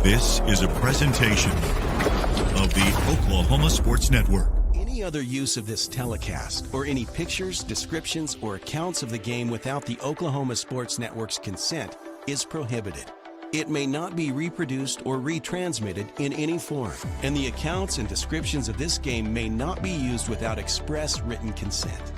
This is a presentation of the Oklahoma Sports Network. Any other use of this telecast or any pictures, descriptions, or accounts of the game without the Oklahoma Sports Network's consent is prohibited. It may not be reproduced or retransmitted in any form, and the accounts and descriptions of this game may not be used without express written consent.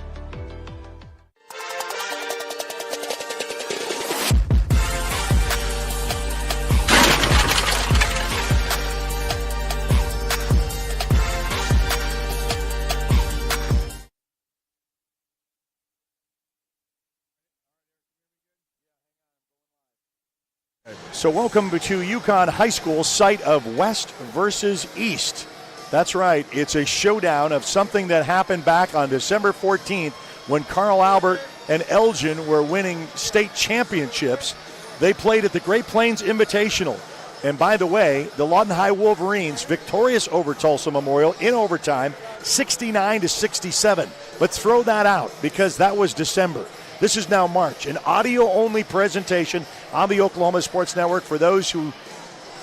So welcome to Yukon High School, site of West versus East. That's right, it's a showdown of something that happened back on December 14th when Carl Albert and Elgin were winning state championships. They played at the Great Plains Invitational. And by the way, the Lawton High Wolverines victorious over Tulsa Memorial in overtime, 69-67. But throw that out because that was December. This is now March, an audio-only presentation on the Oklahoma Sports Network for those who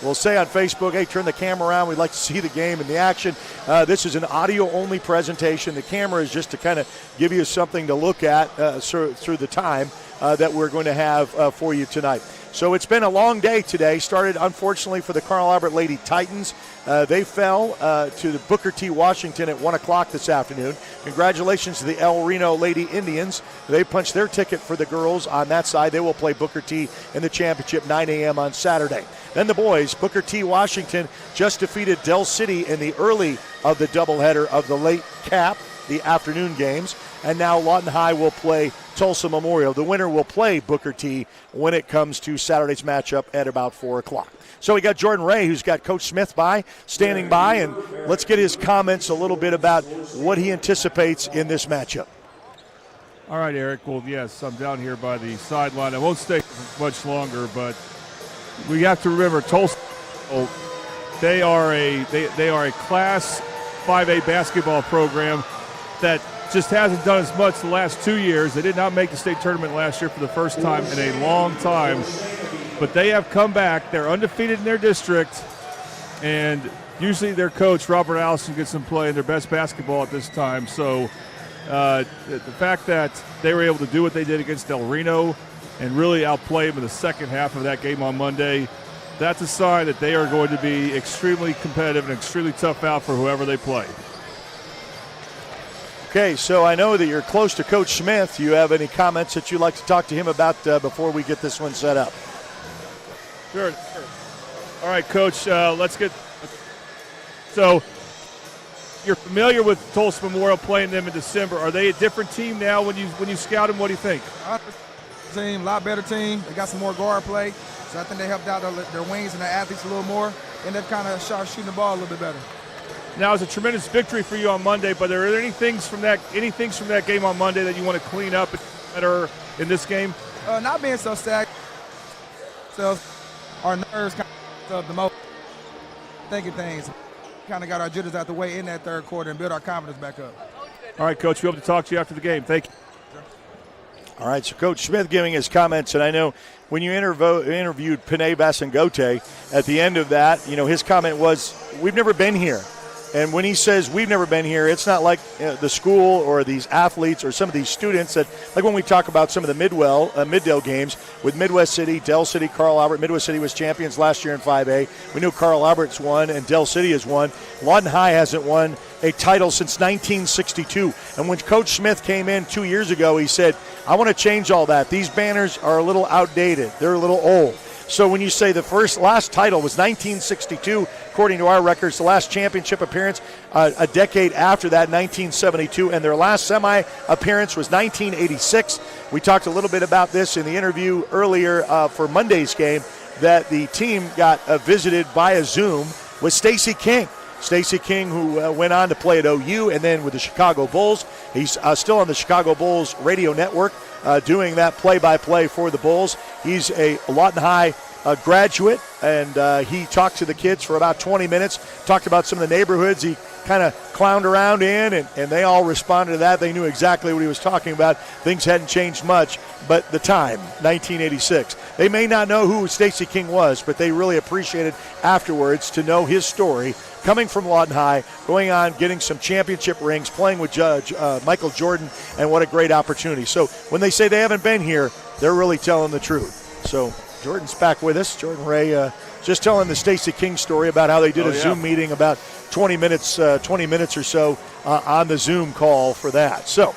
will say on Facebook, hey, turn the camera around, we'd like to see the game and the action. This is an audio-only presentation. The camera is just to kind of give you something to look at through the time that we're going to have for you tonight. So it's been a long day today. Started, unfortunately, for the Carl Albert Lady Titans. They fell to the Booker T. Washington at 1 o'clock this afternoon. Congratulations to the El Reno Lady Indians. They punched their ticket for the girls on that side. They will play Booker T. in the championship 9 a.m. on Saturday. Then the boys, Booker T. Washington just defeated Del City in the early of the doubleheader of the late cap, the afternoon games. And now Lawton High will play Tulsa Memorial. The winner will play Booker T. when it comes to Saturday's matchup at about 4 o'clock. So we got Jordan Ray, who's got Coach Smith standing by, and let's get his comments a little bit about what he anticipates in this matchup. All right, Eric. Well, yes, I'm down here by the sideline. I won't stay much longer, but we have to remember Tulsa. They are a Class 5A basketball program that just hasn't done as much the last 2 years. They did not make the state tournament last year for the first time in a long time. But they have come back. They're undefeated in their district. And usually their coach, Robert Allison, gets them playing their best basketball at this time. So the fact that they were able to do what they did against Del Reno and really outplay them in the second half of that game on Monday, that's a sign that they are going to be extremely competitive and extremely tough out for whoever they play. Okay, so I know that you're close to Coach Smith. Do you have any comments that you'd like to talk to him about before we get this one set up? Sure. All right, Coach, let's get – so you're familiar with Tulsa Memorial, playing them in December. Are they a different team now when you scout them? What do you think? Team, a lot better team. They got some more guard play, so I think they helped out their wings and their athletes a little more, and they've kind of started shooting the ball a little bit better. Now, it's a tremendous victory for you on Monday, but are there any things from that game on Monday that you want to clean up better in this game? Not being so stacked. So our nerves kind of the most thinking things. Kind of got our jitters out the way in that third quarter and build our confidence back up. All right, Coach, we'll be able to talk to you after the game. Thank you. All right, so Coach Smith giving his comments, and I know when you interviewed Panay Basangote at the end of that, his comment was, we've never been here. And when he says we've never been here, it's not like the school or these athletes or some of these students that, like when we talk about some of the Middale games with Midwest City, Del City, Carl Albert. Midwest City was champions last year in 5A. We knew Carl Albert's won and Del City has won. Lawton High hasn't won a title since 1962. And when Coach Smith came in 2 years ago, he said, I want to change all that. These banners are a little outdated. They're a little old. So when you say last title was 1962, according to our records, the last championship appearance a decade after that, 1972, and their last semi-appearance was 1986. We talked a little bit about this in the interview earlier for Monday's game, that the team got visited via Zoom with Stacey King. Stacey King, who went on to play at OU and then with the Chicago Bulls. He's still on the Chicago Bulls radio network doing that play-by-play for the Bulls. He's a Lawton High graduate, and he talked to the kids for about 20 minutes, talked about some of the neighborhoods he kind of clowned around in, and they all responded to that. They knew exactly what he was talking about. Things hadn't changed much, but the time, 1986. They may not know who Stacey King was, but they really appreciated afterwards to know his story, coming from Lawton High, going on, getting some championship rings, playing with Judge Michael Jordan, and what a great opportunity. So when they say they haven't been here, they're really telling the truth. So Jordan's back with us. Jordan Ray just telling the Stacey King story about how they did a Zoom meeting about 20 minutes or so on the Zoom call for that. So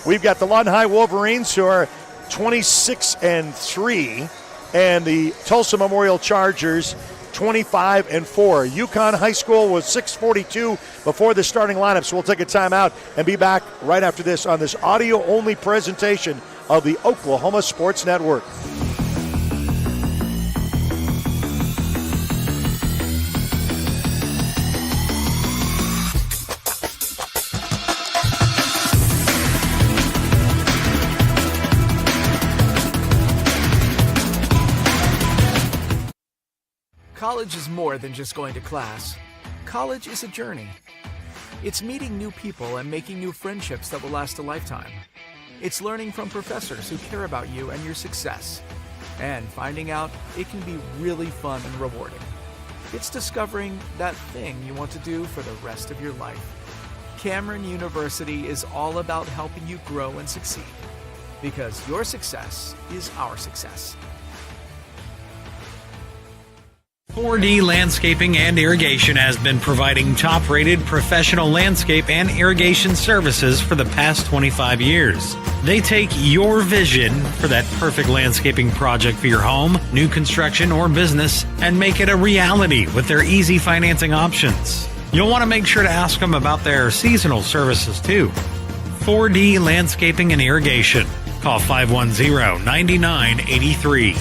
we've got the Lawton High Wolverines, who are 26-3, and the Tulsa Memorial Chargers 25-4. Yukon High School was 6:42 before the starting lineup, so we'll take a timeout and be back right after this on this audio-only presentation of the Oklahoma Sports Network. College is more than just going to class. College is a journey. It's meeting new people and making new friendships that will last a lifetime. It's learning from professors who care about you and your success. And finding out it can be really fun and rewarding. It's discovering that thing you want to do for the rest of your life. Cameron University is all about helping you grow and succeed. Because your success is our success. 4D Landscaping and Irrigation has been providing top-rated professional landscape and irrigation services for the past 25 years. They take your vision for that perfect landscaping project for your home, new construction, or business and make it a reality with their easy financing options. You'll want to make sure to ask them about their seasonal services too. 4D Landscaping and Irrigation. Call 510-9983.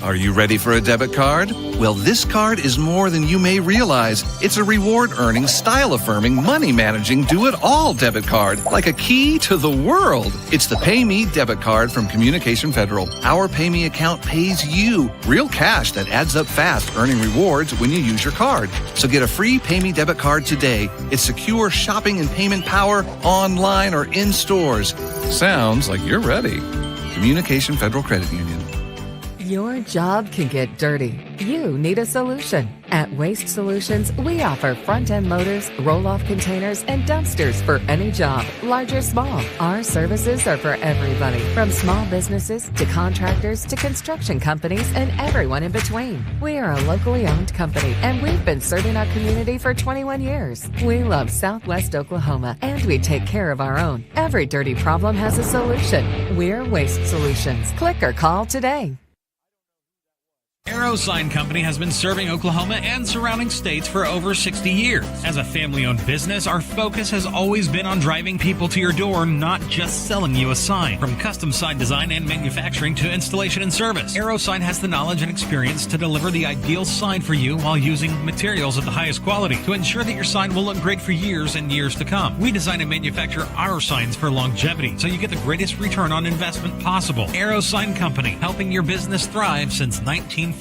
Are you ready for a debit card? Well, this card is more than you may realize. It's a reward-earning, style-affirming, money-managing, do-it-all debit card, like a key to the world. It's the Pay Me debit card from Communication Federal. Our Pay Me account pays you real cash that adds up fast, earning rewards when you use your card. So get a free Pay Me debit card today. It's secure shopping and payment power online or in stores. Sounds like you're ready. Communication Federal Credit Union. Your job can get dirty. You need a solution. At Waste Solutions, we offer front-end loaders, roll-off containers, and dumpsters for any job, large or small. Our services are for everybody, from small businesses to contractors to construction companies and everyone in between. We are a locally owned company, and we've been serving our community for 21 years. We love Southwest Oklahoma, and we take care of our own. Every dirty problem has a solution. We're Waste Solutions. Click or call today. Arrow Sign Company has been serving Oklahoma and surrounding states for over 60 years. As a family-owned business, our focus has always been on driving people to your door, not just selling you a sign. From custom sign design and manufacturing to installation and service, Arrow Sign has the knowledge and experience to deliver the ideal sign for you while using materials of the highest quality to ensure that your sign will look great for years and years to come. We design and manufacture our signs for longevity, so you get the greatest return on investment possible. Arrow Sign Company, helping your business thrive since 1955.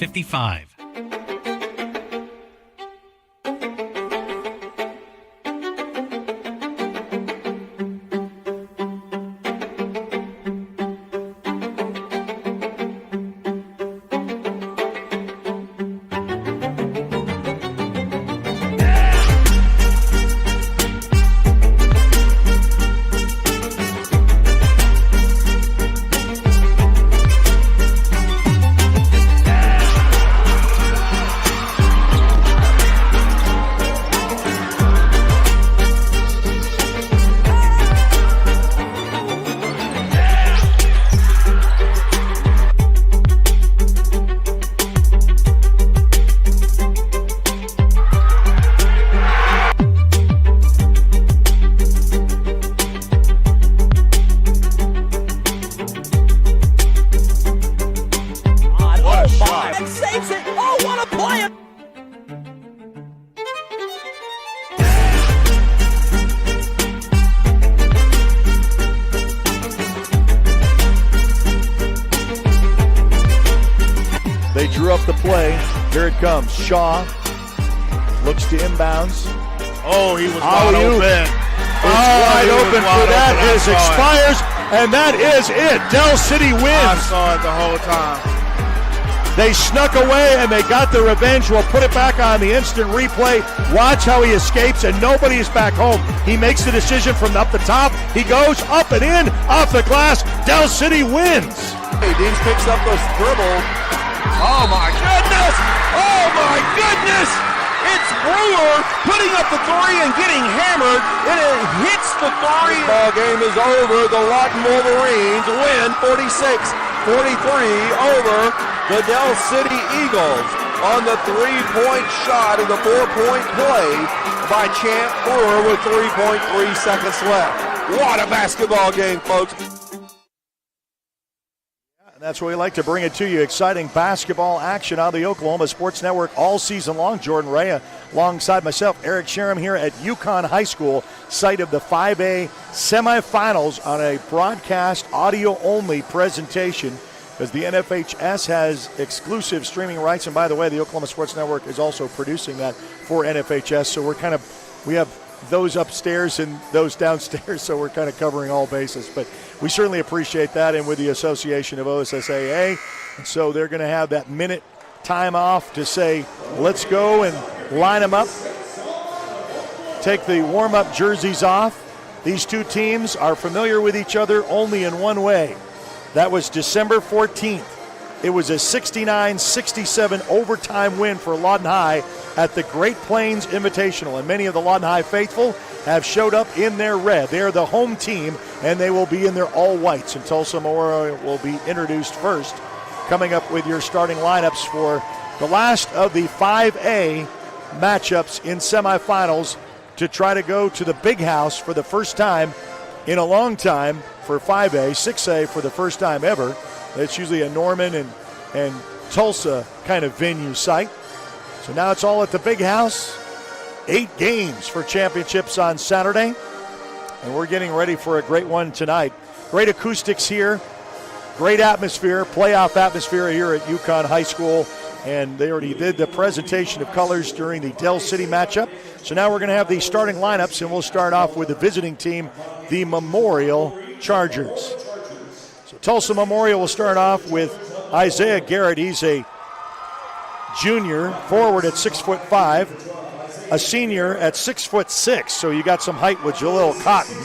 drew up the play. Here it comes. Shaw looks to inbounds. Oh, he was wide open. Wide open for that. It expires, and that is it. Del City wins. I saw it the whole time. They snuck away, and they got the revenge. We'll put it back on the instant replay. Watch how he escapes, and nobody is back home. He makes the decision from up the top. He goes up and in, off the glass. Del City wins. Hey, Deans picks up the dribble. Oh, my goodness! Oh, my goodness! It's Brewer putting up the three and getting hammered, and it hits the three. Ball game is over. The Lawton Wolverines win 46-43 over the Del City Eagles on the three-point shot of the four-point play by Champ Brewer with 3.3 seconds left. What a basketball game, folks. That's what we like to bring it to you. Exciting basketball action on the Oklahoma Sports Network all season long. Jordan Rea alongside myself, Eric Sherem, here at UConn High School, site of the 5A semifinals on a broadcast audio-only presentation because the NFHS has exclusive streaming rights. And by the way, the Oklahoma Sports Network is also producing that for NFHS. So we have those upstairs and those downstairs, so we're kind of covering all bases. But we certainly appreciate that, and with the association of OSSAA. And so they're going to have that minute time off to say, let's go and line them up, take the warm-up jerseys off. These two teams are familiar with each other only in one way. That was December 14th. It was a 69-67 overtime win for Lawton High at the Great Plains Invitational, and many of the Lawton High faithful have showed up in their red. They're the home team, and they will be in their all-whites, and Tulsa Memorial will be introduced first. Coming up with your starting lineups for the last of the 5A matchups in semifinals to try to go to the Big House for the first time in a long time for 5A, 6A for the first time ever. It's usually a Norman and Tulsa kind of venue site. So now it's all at the Big House. 8 games for championships on Saturday. And we're getting ready for a great one tonight. Great acoustics here. Great atmosphere, playoff atmosphere here at UConn High School. And they already did the presentation of colors during the Del City matchup. So now we're going to have the starting lineups, and we'll start off with the visiting team, the Memorial Chargers. So Tulsa Memorial will start off with Isaiah Garrett. He's a junior, forward at 6'5", a senior at 6'6", so you got some height with Jalil Cotton.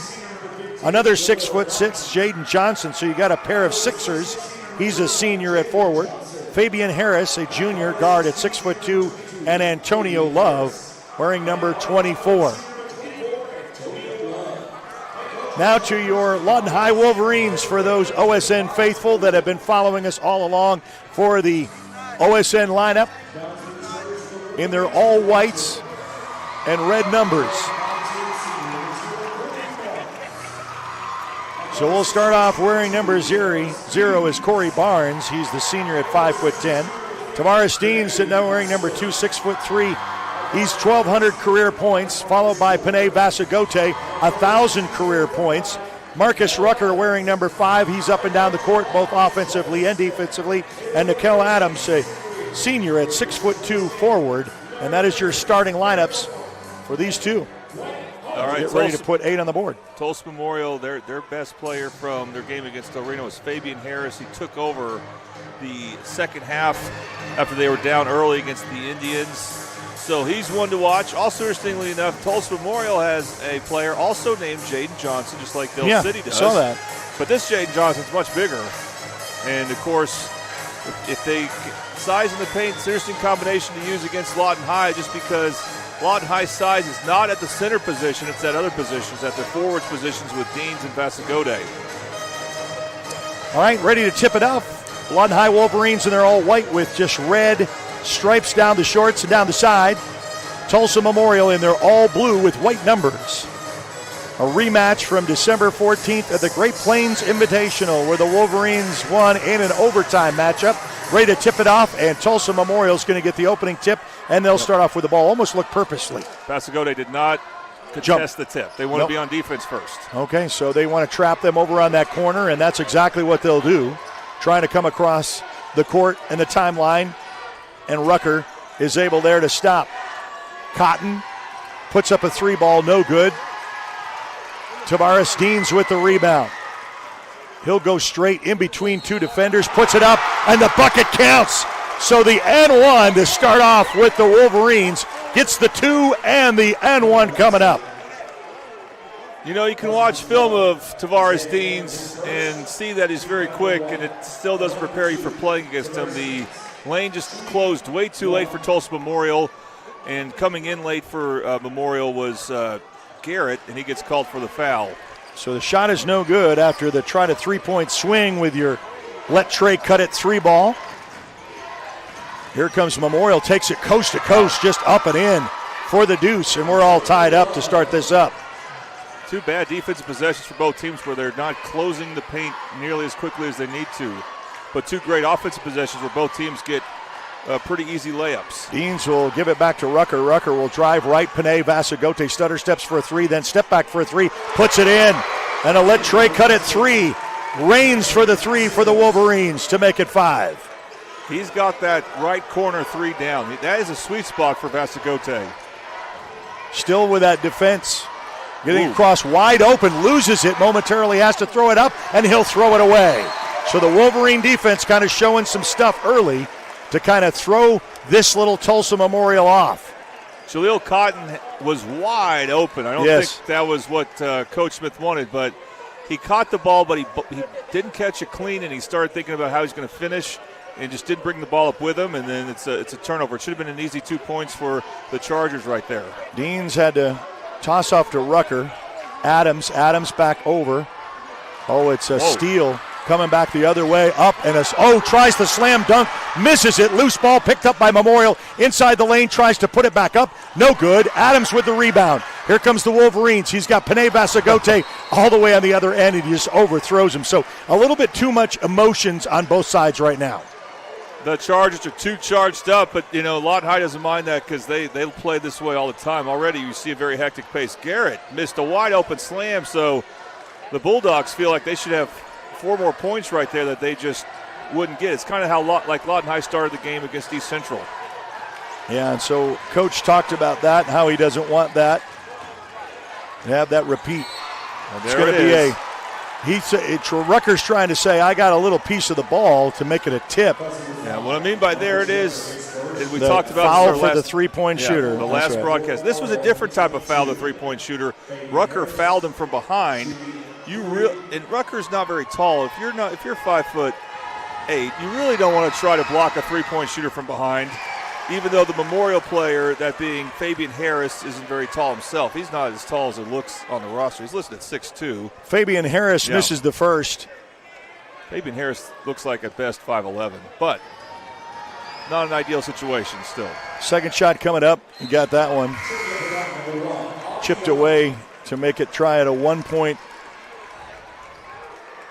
Another 6'6", Jaden Johnson, so you got a pair of Sixers. He's a senior at forward. Fabian Harris, a junior guard at 6'2", and Antonio Love wearing number 24. Now to your Lawton High Wolverines, for those OSN faithful that have been following us all along for the OSN lineup in their all whites and red numbers. So we'll start off wearing number 0 is Corey Barnes. He's the senior at 5'10". Tavares Dean sitting there wearing number 2, 6'3". He's 1,200 career points, followed by Panay Vasagote, 1,000 career points. Marcus Rucker wearing number 5. He's up and down the court, both offensively and defensively. And Nikel Adams, a senior at 6'2" forward. And that is your starting lineups for these two. All right, get ready to put 8 on the board. Tulsa Memorial, their best player from their game against Del Reno is Fabian Harris. He took over the second half after they were down early against the Indians. So he's one to watch. Also, interestingly enough, Tulsa Memorial has a player also named Jaden Johnson, just like Del City does. Saw that. But this Jaden Johnson's much bigger. And, of course, if they size in the paint, it's an interesting combination to use against Lawton High, just because Lawton High's size is not at the center position, it's at other positions, at their forwards positions with Deans and Vasagode. All right, ready to tip it off. Lawton High Wolverines in their all white with just red stripes down the shorts and down the side. Tulsa Memorial in their all blue with white numbers. A rematch from December 14th at the Great Plains Invitational, where the Wolverines won in an overtime matchup. Ready to tip it off, and Tulsa Memorial is going to get the opening tip, and they'll start off with the ball. Almost look purposely. Vasagode did not contest the tip. They want to be on defense first. Okay, so they want to trap them over on that corner, and that's exactly what they'll do. Trying to come across the court and the timeline and Rucker is able there to stop. Cotton puts up a 3-ball, no good. Tavares Deans with the rebound. He'll go straight in between two defenders, puts it up, and the bucket counts. So the N1 to start off with the Wolverines gets the 2 and the N1 coming up. You know, you can watch film of Tavares Deans and see that he's very quick, and it still doesn't prepare you for playing against him. The lane just closed way too late for Tulsa Memorial, and coming in late for Memorial was Garrett, and he gets called for the foul. So the shot is no good after the try to 3-point swing with your let Trey cut it 3-ball. Here comes Memorial, takes it coast to coast, just up and in for the deuce, and we're all tied up to start this up. Two bad defensive possessions for both teams where they're not closing the paint nearly as quickly as they need to. But two great offensive possessions where both teams get pretty easy layups. Deans will give it back to Rucker. Rucker will drive right. Panay Vasagote stutter steps for a 3, then step back for a 3, puts it in. And a let Trey cut it 3. Reigns for the 3 for the Wolverines to make it 5. He's got that right corner 3 down. That is a sweet spot for Vasagote. Still with that defense. Getting across wide open, loses it momentarily, has to throw it up, and he'll throw it away. So the Wolverine defense kind of showing some stuff early to kind of throw this little Tulsa Memorial off. Jaleel Cotton was wide open. I don't think that was what Coach Smith wanted, but he caught the ball, but he didn't catch it clean, and he started thinking about how he's going to finish and just didn't bring the ball up with him, and then it's a turnover. It should have been an easy 2 points for the Chargers right there. Deans had to toss off to Rucker. Adams back over. Oh, it's a steal. Coming back the other way, up, and tries the slam dunk, misses it. Loose ball picked up by Memorial. Inside the lane, tries to put it back up. No good. Adams with the rebound. Here comes the Wolverines. He's got Panay Vasagote all the way on the other end, and he just overthrows him. So a little bit too much emotions on both sides right now. The Chargers are too charged up, but, Lawton High doesn't mind that because they play this way all the time. Already you see a very hectic pace. Garrett missed a wide-open slam, so the Bulldogs feel like they should have 4 more points right there that they just wouldn't get. It's kind of how Lawton High started the game against East Central. Yeah, and so Coach talked about that, how he doesn't want that. And have that repeat. Well, it's going to be Rucker's trying to say, I got a little piece of the ball to make it a tip. Yeah, what I mean by there it is, we talked about foul for the 3-point shooter. The last broadcast. This was a different type of foul, the 3-point shooter. Rucker fouled him from behind. And Rucker's not very tall. If you're 5'8", you really don't want to try to block a 3-point shooter from behind. Even though the Memorial player, that being Fabian Harris, isn't very tall himself. He's not as tall as it looks on the roster. He's listed at 6'2". Fabian Harris misses the first. Fabian Harris looks like at best 5'11", but not an ideal situation still. Second shot coming up. You got that one. Chipped away to make it try at a 1-point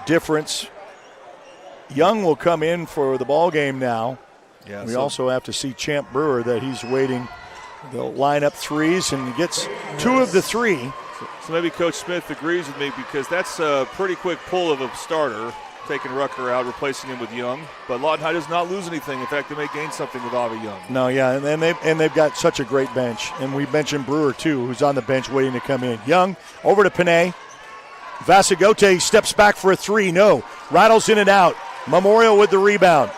difference. Young will come in for the ball game now. Yeah, we also have to see Champ Brewer that he's waiting. They'll line up threes and he gets 2 of the 3. So maybe Coach Smith agrees with me because that's a pretty quick pull of a starter, taking Rucker out, replacing him with Young. But Lawton High does not lose anything. In fact, they may gain something with Avi Young. No, yeah, and they've got such a great bench. And we mentioned Brewer too, who's on the bench waiting to come in. Young over to Panay. Vasagote steps back for a 3. No, rattles in and out. Memorial with the rebound.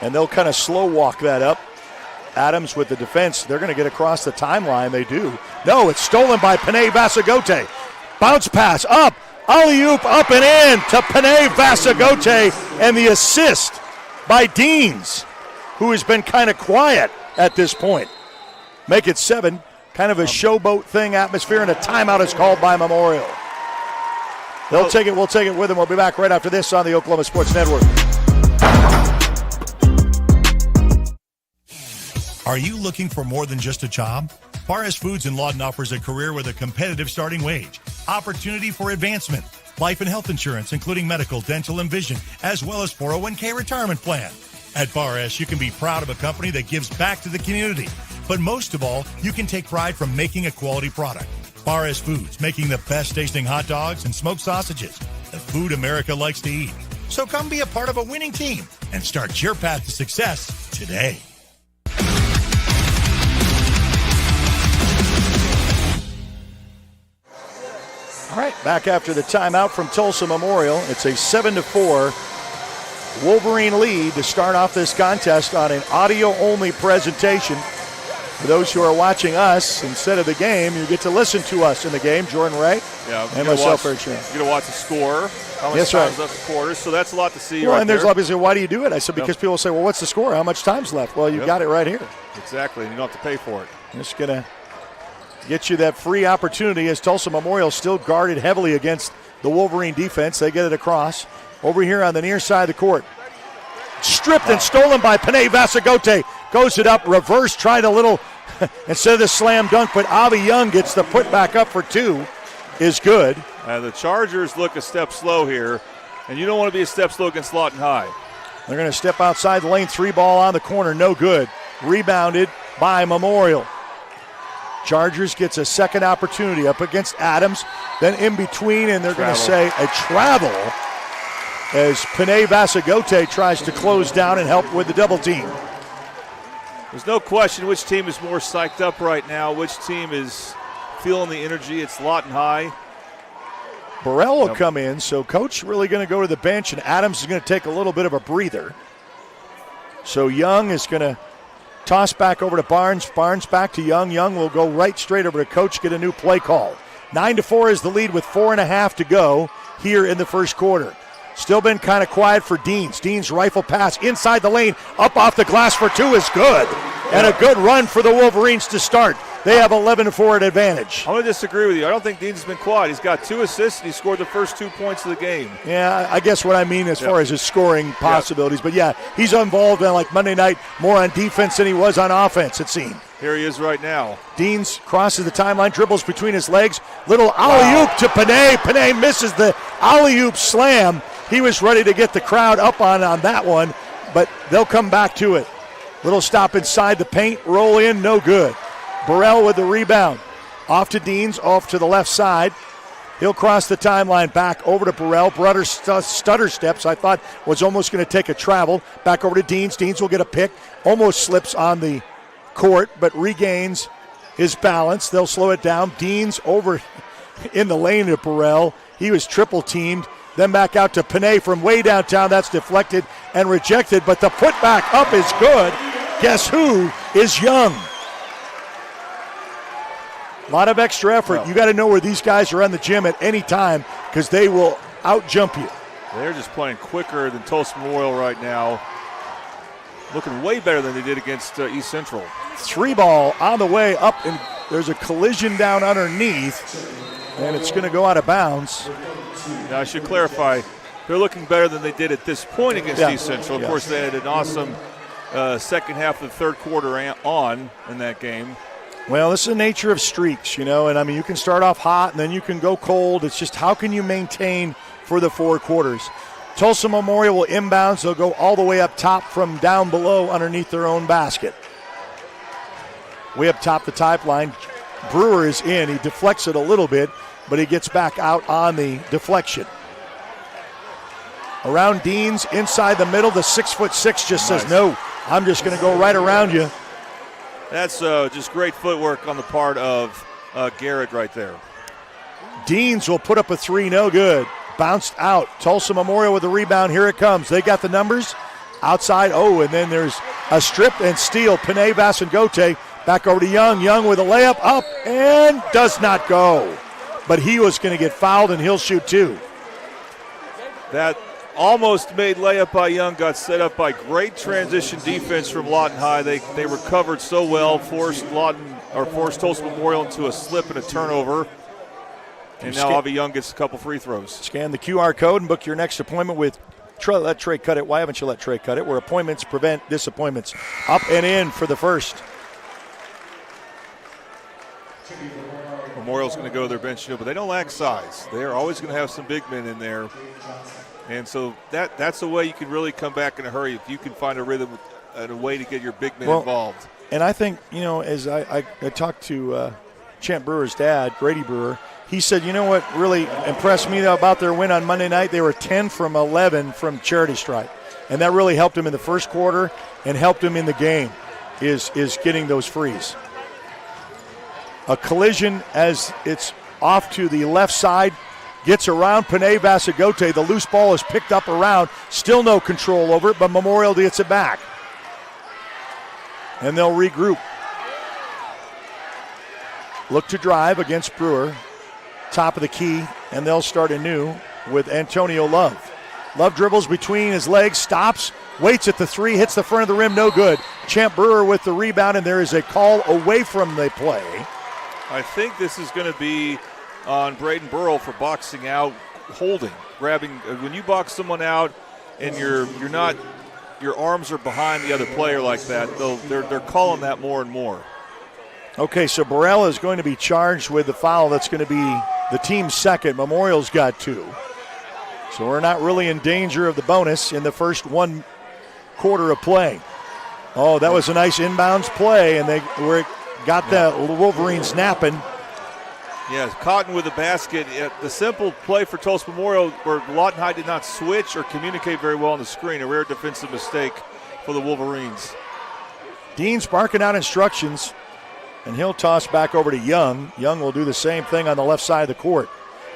And they'll kind of slow walk that up. Adams with the defense. They're going to get across the timeline. They do. No, it's stolen by Panay Vasagote. Bounce pass up. Alley-oop up and in to Panay Vasagote. And the assist by Deans, who has been kind of quiet at this point. Make it 7. Kind of a showboat thing atmosphere, and a timeout is called by Memorial. They'll take it. We'll take it with them. We'll be back right after this on the Oklahoma Sports Network. Are you looking for more than just a job? Paris Foods in Lawton offers a career with a competitive starting wage, opportunity for advancement, life and health insurance, including medical, dental, and vision, as well as 401k retirement plan. At Bar S, you can be proud of a company that gives back to the community. But most of all, you can take pride from making a quality product. Bar S Foods, making the best tasting hot dogs and smoked sausages, the food America likes to eat. So come be a part of a winning team and start your path to success today. All right, back after the timeout from Tulsa Memorial. It's a 7-4 Wolverine lead to start off this contest on an audio-only presentation. For those who are watching us instead of the game, you get to listen to us in the game. Jordan Wright and myself, Eric Schramm. You're going to watch the score. How much time's left the quarter? So that's a lot to see. Well, right and there's there. obviously, why do you do it? I said, because people say, well, what's the score? How much time's left? Well, you got it right here. Exactly, and you don't have to pay for it. Just going to get you that free opportunity as Tulsa Memorial still guarded heavily against the Wolverine defense. They get it across. Over here on the near side of the court. Stripped and stolen by Panay Vasagote. Goes it up, reverse, tried a little, instead of the slam dunk, but Avi Young gets the put back up for two. Is good. The Chargers look a step slow here, and you don't want to be a step slow against Lawton High. They're going to step outside the lane. 3 ball on the corner, no good. Rebounded by Memorial. Chargers gets a second opportunity up against Adams, then in between, and they're going to say a travel as Panay Vasagote tries to close down and help with the double team. There's no question which team is more psyched up right now, which team is feeling the energy. It's Lawton High. Burrell will come in, so Coach really going to go to the bench, and Adams is going to take a little bit of a breather. So Young is going to toss back over to Barnes. Barnes back to Young. Young will go right straight over to Coach, get a new play call. 9-4 is the lead with 4.5 to go here in the first quarter. Still been kind of quiet for Deans. Deans rifle pass inside the lane, up off the glass for two is good. And a good run for the Wolverines to start. They have 11-4 at advantage. I'm going to disagree with you. I don't think Deans has been quiet. He's got 2 assists, and he scored the first 2 points of the game. Yeah, I guess what I mean as far as his scoring possibilities. But, yeah, he's involved in, like Monday night, more on defense than he was on offense, it seemed. Here he is right now. Deans crosses the timeline, dribbles between his legs. Little alley-oop to Panay. Panay misses the alley-oop slam. He was ready to get the crowd up on that one, but they'll come back to it. Little stop inside the paint, roll in, no good. Burrell with the rebound. Off to Deans, off to the left side. He'll cross the timeline back over to Burrell. Brother stutter steps, I thought was almost going to take a travel. Back over to Deans. Deans will get a pick. Almost slips on the court, but regains his balance. They'll slow it down. Deans over in the lane to Burrell. He was triple teamed. Then back out to Panay from way downtown. That's deflected and rejected, but the putback up is good. Guess who is Young? A lot of extra effort. You got to know where these guys are on the gym at any time because they will out-jump you. They're just playing quicker than Tulsa Memorial right now. Looking way better than they did against East Central. 3 ball on the way up, and there's a collision down underneath, and it's going to go out of bounds. Now, I should clarify, they're looking better than they did at this point against East Central. Of course, they had an awesome second half of the third quarter on in that game. Well, this is the nature of streaks, and I mean, you can start off hot and then you can go cold. It's just how can you maintain for the 4 quarters? Tulsa Memorial will inbounds. They'll go all the way up top from down below underneath their own basket. Way up top the type line. Brewer is in. He deflects it a little bit, but he gets back out on the deflection. Around Deans, inside the middle, the 6'6" just says, no, I'm just going to go right around you. That's just great footwork on the part of Garrett right there. Deans will put up a 3, no good. Bounced out. Tulsa Memorial with the rebound. Here it comes. They got the numbers. Outside, and then there's a strip and steal. Panay Vasangote back over to Young. Young with a layup up and does not go. But he was going to get fouled, and he'll shoot 2. That almost made layup by Young got set up by great transition defense from Lawton High. They recovered so well, forced Tulsa Memorial into a slip and a turnover. And now Avi Young gets a couple free throws. Scan the QR code and book your next appointment with Let Trey Cut It. Why haven't you let Trey cut it? Where appointments prevent disappointments. Up and in for the first. Memorial's going to go to their bench, but they don't lack size. They're always going to have some big men in there. And so that's a way you can really come back in a hurry if you can find a rhythm and a way to get your big men involved. And I think, as I talked to Champ Brewer's dad, Grady Brewer, he said, you know what really impressed me about their win on Monday night? They were 10 from 11 from charity stripe. And that really helped him in the first quarter and helped him in the game, is getting those frees. A collision as it's off to the left side. Gets around Panay Vasagote. The loose ball is picked up around. Still no control over it, but Memorial gets it back. And they'll regroup. Look to drive against Brewer. Top of the key, and they'll start anew with Antonio Love. Love dribbles between his legs, stops, waits at the three, hits the front of the rim, no good. Champ Brewer with the rebound, and there is a call away from the play. I think this is going to be on Braden Burrell for boxing out, holding, grabbing. When you box someone out and your arms are behind the other player like that, they're calling that more and more. Okay, so Burrell is going to be charged with the foul. That's going to be the team's second. Memorial's got 2. So we're not really in danger of the bonus in the first 1 quarter of play. Oh, that was a nice inbounds play, and they got the Wolverines napping. Yeah, Cotton with the basket. The simple play for Tulsa Memorial where Lawton High did not switch or communicate very well on the screen. A rare defensive mistake for the Wolverines. Dean's barking out instructions, and he'll toss back over to Young. Young will do the same thing on the left side of the court.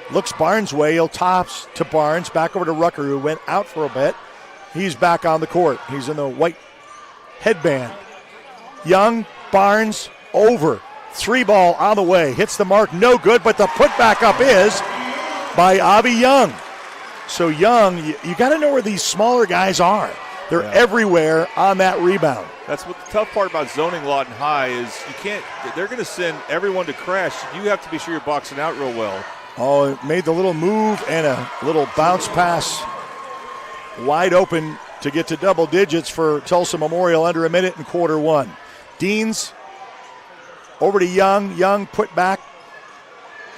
Looks Barnes' way. He'll toss to Barnes. Back over to Rucker, who went out for a bit. He's back on the court. He's in the white headband. Young, Barnes, over. 3 ball on the way. Hits the mark. No good, but the putback up is by Avi Young. So Young, you got to know where these smaller guys are. They're everywhere on that rebound. That's what the tough part about zoning Lawton High is they're going to send everyone to crash. You have to be sure you're boxing out real well. Oh, made the little move and a little bounce pass wide open to get to double digits for Tulsa Memorial under a minute in quarter 1. Deans over to Young. Young put back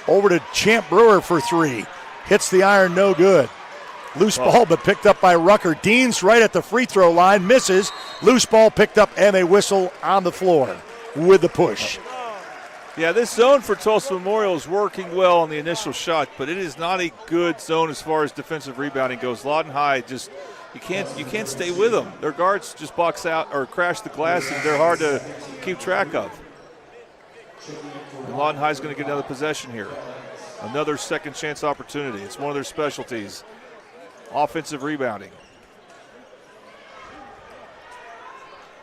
over to Champ Brewer for 3. Hits the iron, no good. Loose ball, but picked up by Rucker. Deans right at the free throw line, misses. Loose ball picked up, and a whistle on the floor with the push. Yeah, this zone for Tulsa Memorial is working well on the initial shot, but it is not a good zone as far as defensive rebounding goes. Lawton High just you can't stay with them. Their guards just box out or crash the glass, and they're hard to keep track of. And Lawton High is going to get another possession here, another second chance opportunity. It's one of their specialties. Offensive rebounding.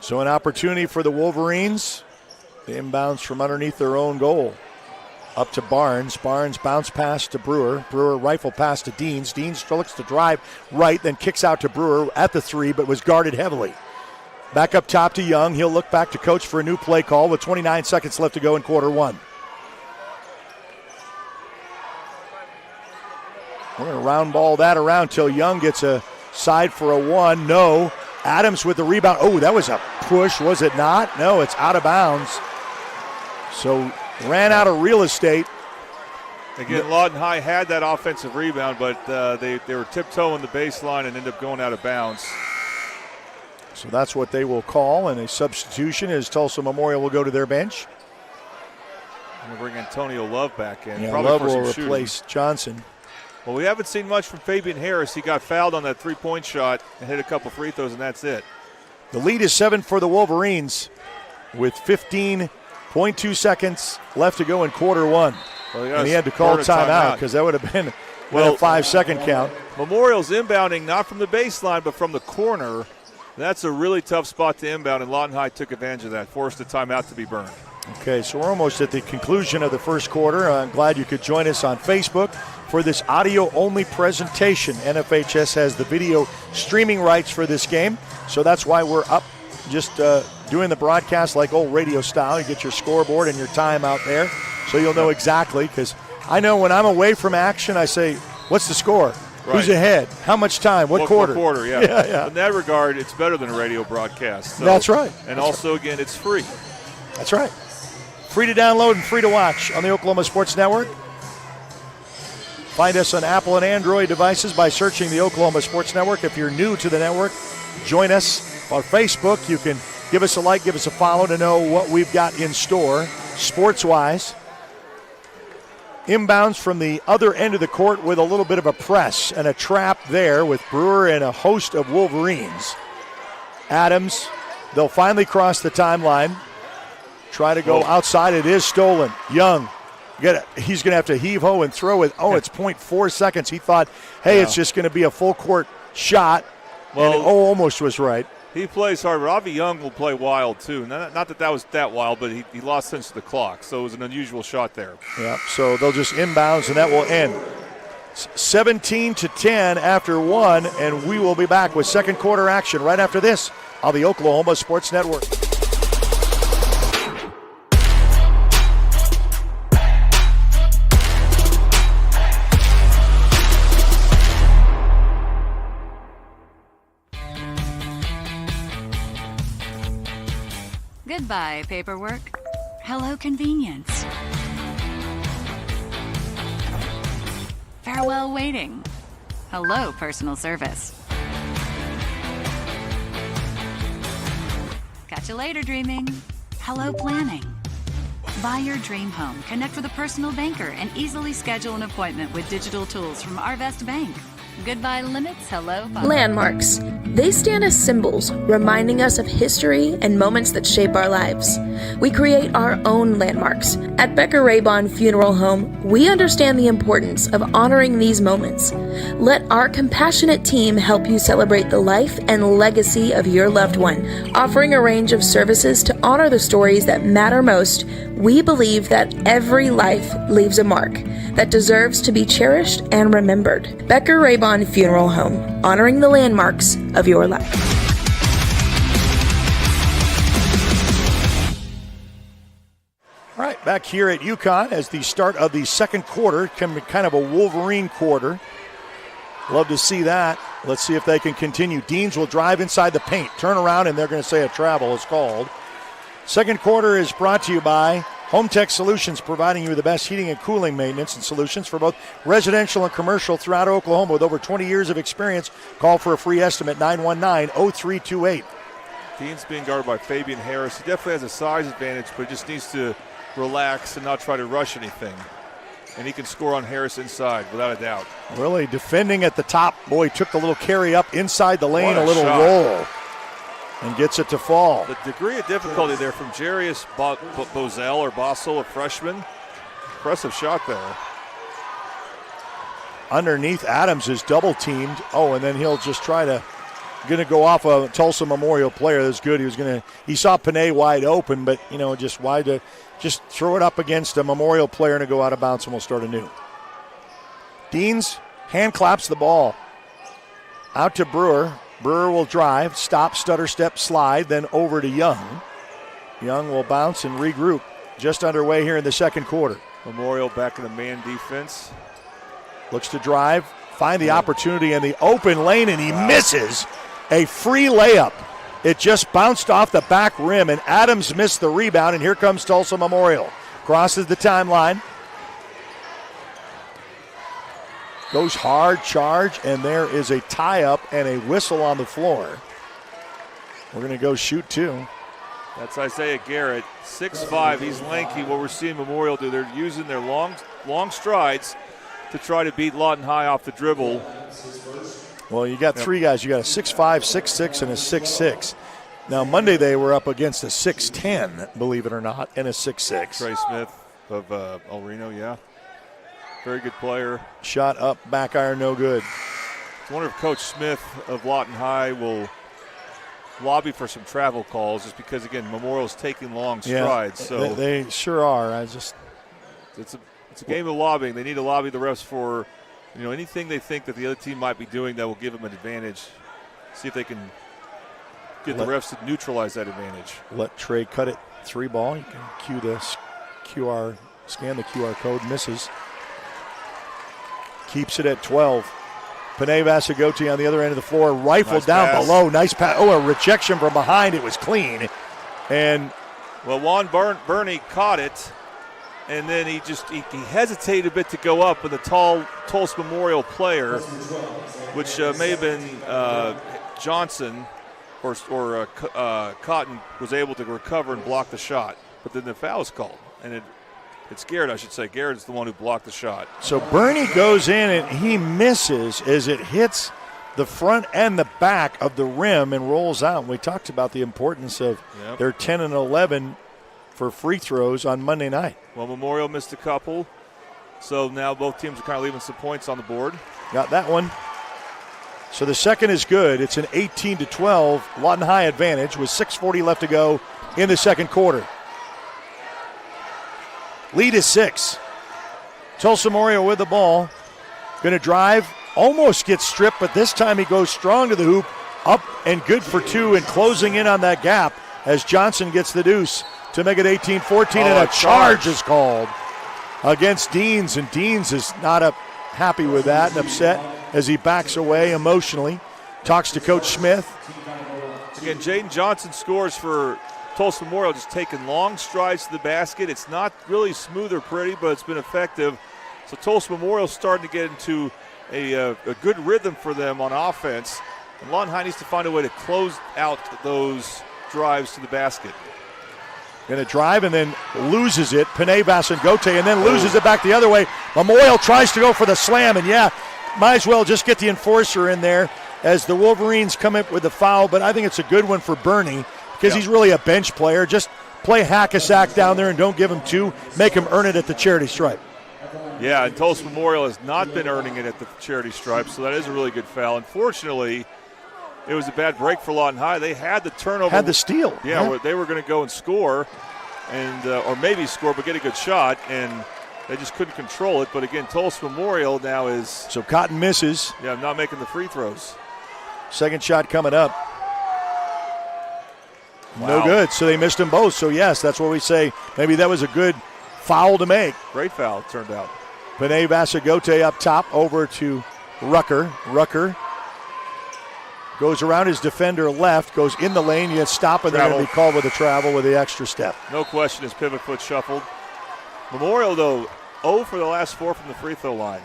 So an opportunity for the Wolverines. The inbounds from underneath their own goal. Up to Barnes. Barnes bounce pass to Brewer. Brewer rifle pass to Deans. Deans looks to drive right, then kicks out to Brewer at the 3, but was guarded heavily. Back up top to Young. He'll look back to coach for a new play call with 29 seconds left to go in quarter 1. We're going to round ball that around till Young gets a side for a 1. No. Adams with the rebound. Oh, that was a push, was it not? No, it's out of bounds. So ran out of real estate. Again, Lawton High had that offensive rebound, but they were tiptoeing the baseline and ended up going out of bounds. So that's what they will call, and a substitution as Tulsa Memorial will go to their bench. I'm going to bring Antonio Love back in. Yeah, Probably Love for some will shooting. replace Johnson. Well, we haven't seen much from Fabian Harris. He got fouled on that three-point shot and hit a couple free throws, and that's it. The lead is 7 for the Wolverines with 15.2 seconds left to go in quarter 1. Well, and he had to call timeout because that would have been a 5-second count. Memorial's inbounding not from the baseline but from the corner. That's a really tough spot to inbound, and Lawton High took advantage of that, forced the timeout to be burned. Okay, so we're almost at the conclusion of the first quarter. I'm glad you could join us on Facebook for this audio-only presentation. NFHS has the video streaming rights for this game, so that's why we're up just doing the broadcast like old radio style. You get your scoreboard and your time out there so you'll know exactly, because I know when I'm away from action, I say, what's the score? Right. Who's ahead? How much time? What quarter? What quarter, yeah. Yeah. In that regard, it's better than a radio broadcast. So, that's right. And also, again, it's free. That's right. Free to download and free to watch on the Oklahoma Sports Network. Find us on Apple and Android devices by searching the Oklahoma Sports Network. If you're new to the network, join us on Facebook. You can give us a like, give us a follow to know what we've got in store sports-wise. Inbounds from the other end of the court with a little bit of a press and a trap there with Brewer and a host of Wolverines. Adams, they'll finally cross the timeline. Try to go outside. It is stolen. Young, he's going to have to heave-ho and throw it. Oh, it's 0.4 seconds. He thought, hey, it's just going to be a full-court shot. Well, and almost was right. He plays hard, but Avi Young will play wild, too. Not that was that wild, but he lost sense of the clock, so it was an unusual shot there. Yeah, so they'll just inbounds, and that will end. 17-10 after one, and we will be back with second quarter action right after this on the Oklahoma Sports Network. Goodbye, paperwork. Hello, convenience. Farewell, waiting. Hello, personal service. Catch you later, dreaming. Hello, planning. Buy your dream home, connect with a personal banker, and easily schedule an appointment with digital tools from Arvest Bank. Goodbye limits, hello. Landmarks. They stand as symbols, reminding us of history and moments that shape our lives. We create our own landmarks. At Becker Raybon Funeral Home, we understand the importance of honoring these moments. Let our compassionate team help you celebrate the life and legacy of your loved one. Offering a range of services to honor the stories that matter most, we believe that every life leaves a mark that deserves to be cherished and remembered. Becker Raybon Funeral Home, honoring the landmarks of your life. All right, back here at UConn as the start of the second quarter, kind of a Wolverine quarter. Love to see that. Let's see if they can continue. Deans will drive inside the paint, turn around, and they're going to say a travel is called. Second quarter is brought to you by Home Tech Solutions, providing you with the best heating and cooling maintenance and solutions for both residential and commercial throughout Oklahoma. With over 20 years of experience, call for a free estimate, 919-0328. Dean's being guarded by Fabian Harris. He definitely has a size advantage, but he just needs to relax and not try to rush anything. And he can score on Harris inside, without a doubt. Really defending at the top. Boy, he took the little carry up inside the lane, a little shot. roll, and gets it to fall. The degree of difficulty there from Jarius Bozell or Bossel, a freshman. Impressive shot there. Underneath, Adams is double teamed. Oh, and then he'll just going to go off a Tulsa Memorial player. That's good. He saw Panay wide open, but just wide to just throw it up against a Memorial player and to go out of bounds, and we'll start anew. Deans hand claps the ball out to Brewer. Brewer will drive, stop, stutter, step, slide, then over to Young. Young will bounce and regroup. Just underway here in the second quarter. Memorial back in the man defense. Looks to drive, find the opportunity in the open lane, and he misses a free layup. It just bounced off the back rim, and Adams missed the rebound, and here comes Tulsa Memorial. Crosses the timeline. Goes hard, charge, and there is a tie-up and a whistle on the floor. We're going to go shoot two. That's Isaiah Garrett, 6'5". He's lanky. What we're seeing Memorial do, they're using their long strides to try to beat Lawton High off the dribble. Well, you got three guys. You got a 6'5", 6'6", and a 6'6". Now, Monday they were up against a 6'10", believe it or not, and a 6'6". Trey Smith of El Reno, yeah. Very good player. Shot up, back iron, no good. I wonder if Coach Smith of Lawton High will lobby for some travel calls, just because, again, Memorial's taking long strides. So they sure are. It's a game of lobbying. They need to lobby the refs for anything they think that the other team might be doing that will give them an advantage. See if they can get the refs to neutralize that advantage. Let Trey cut it. 3 ball. You can scan the QR code, misses. Keeps it at 12. Panay Vasigoti on the other end of the floor, rifled down below. Nice pass. Oh, a rejection from behind. It was clean. And Juan Burney caught it, and then he hesitated a bit to go up, and the tall Tulsa Memorial player, which may have been Johnson or Cotton, was able to recover and block the shot. But then the foul was called, and It's Garrett, I should say. Garrett's the one who blocked the shot. So Bernie goes in and he misses as it hits the front and the back of the rim and rolls out. And we talked about the importance of their 10 and 11 for free throws on Monday night. Well, Memorial missed a couple, so now both teams are kind of leaving some points on the board. Got that one. So the second is good. It's an 18-12 Lawton High advantage with 6:40 left to go in the second quarter. Lead is 6. Tulsa Memorial with the ball. Going to drive. Almost gets stripped, but this time he goes strong to the hoop. Up and good for 2 and closing in on that gap as Johnson gets the deuce to make it 18-14, and a charge is called against Deans. And Deans is not happy with that and upset as he backs away emotionally. Talks to Coach Smith. Again, Jaden Johnson scores for Tulsa Memorial, just taking long strides to the basket. It's not really smooth or pretty, but it's been effective. So Tulsa Memorial starting to get into a good rhythm for them on offense. And Lawton High needs to find a way to close out those drives to the basket. Going to drive and then loses it. Panay Vasangote, and then loses it back the other way. Memorial tries to go for the slam, and might as well just get the enforcer in there as the Wolverines come up with the foul. But I think it's a good one for Bernie because he's really a bench player. Just play hack-a-sack down there and don't give him 2. Make him earn it at the charity stripe. Yeah, and Tulsa Memorial has not been earning it at the charity stripe, so that is a really good foul. Unfortunately, it was a bad break for Lawton High. They had the turnover. Had the steal. Yeah. They were going to go and score, and or maybe score, but get a good shot, and they just couldn't control it. But again, Tulsa Memorial now is. So Cotton misses. Yeah, not making the free throws. Second shot coming up. Wow. No good. So they missed them both. So yes, that's what we say. Maybe that was a good foul to make. Great foul, it turned out. Panay Vasangote up top over to Rucker. Rucker goes around his defender left, goes in the lane, yet stop, and they're going to be called with a travel with the extra step. No question, his pivot foot shuffled. Memorial, though, 0 for the last 4 from the free throw line.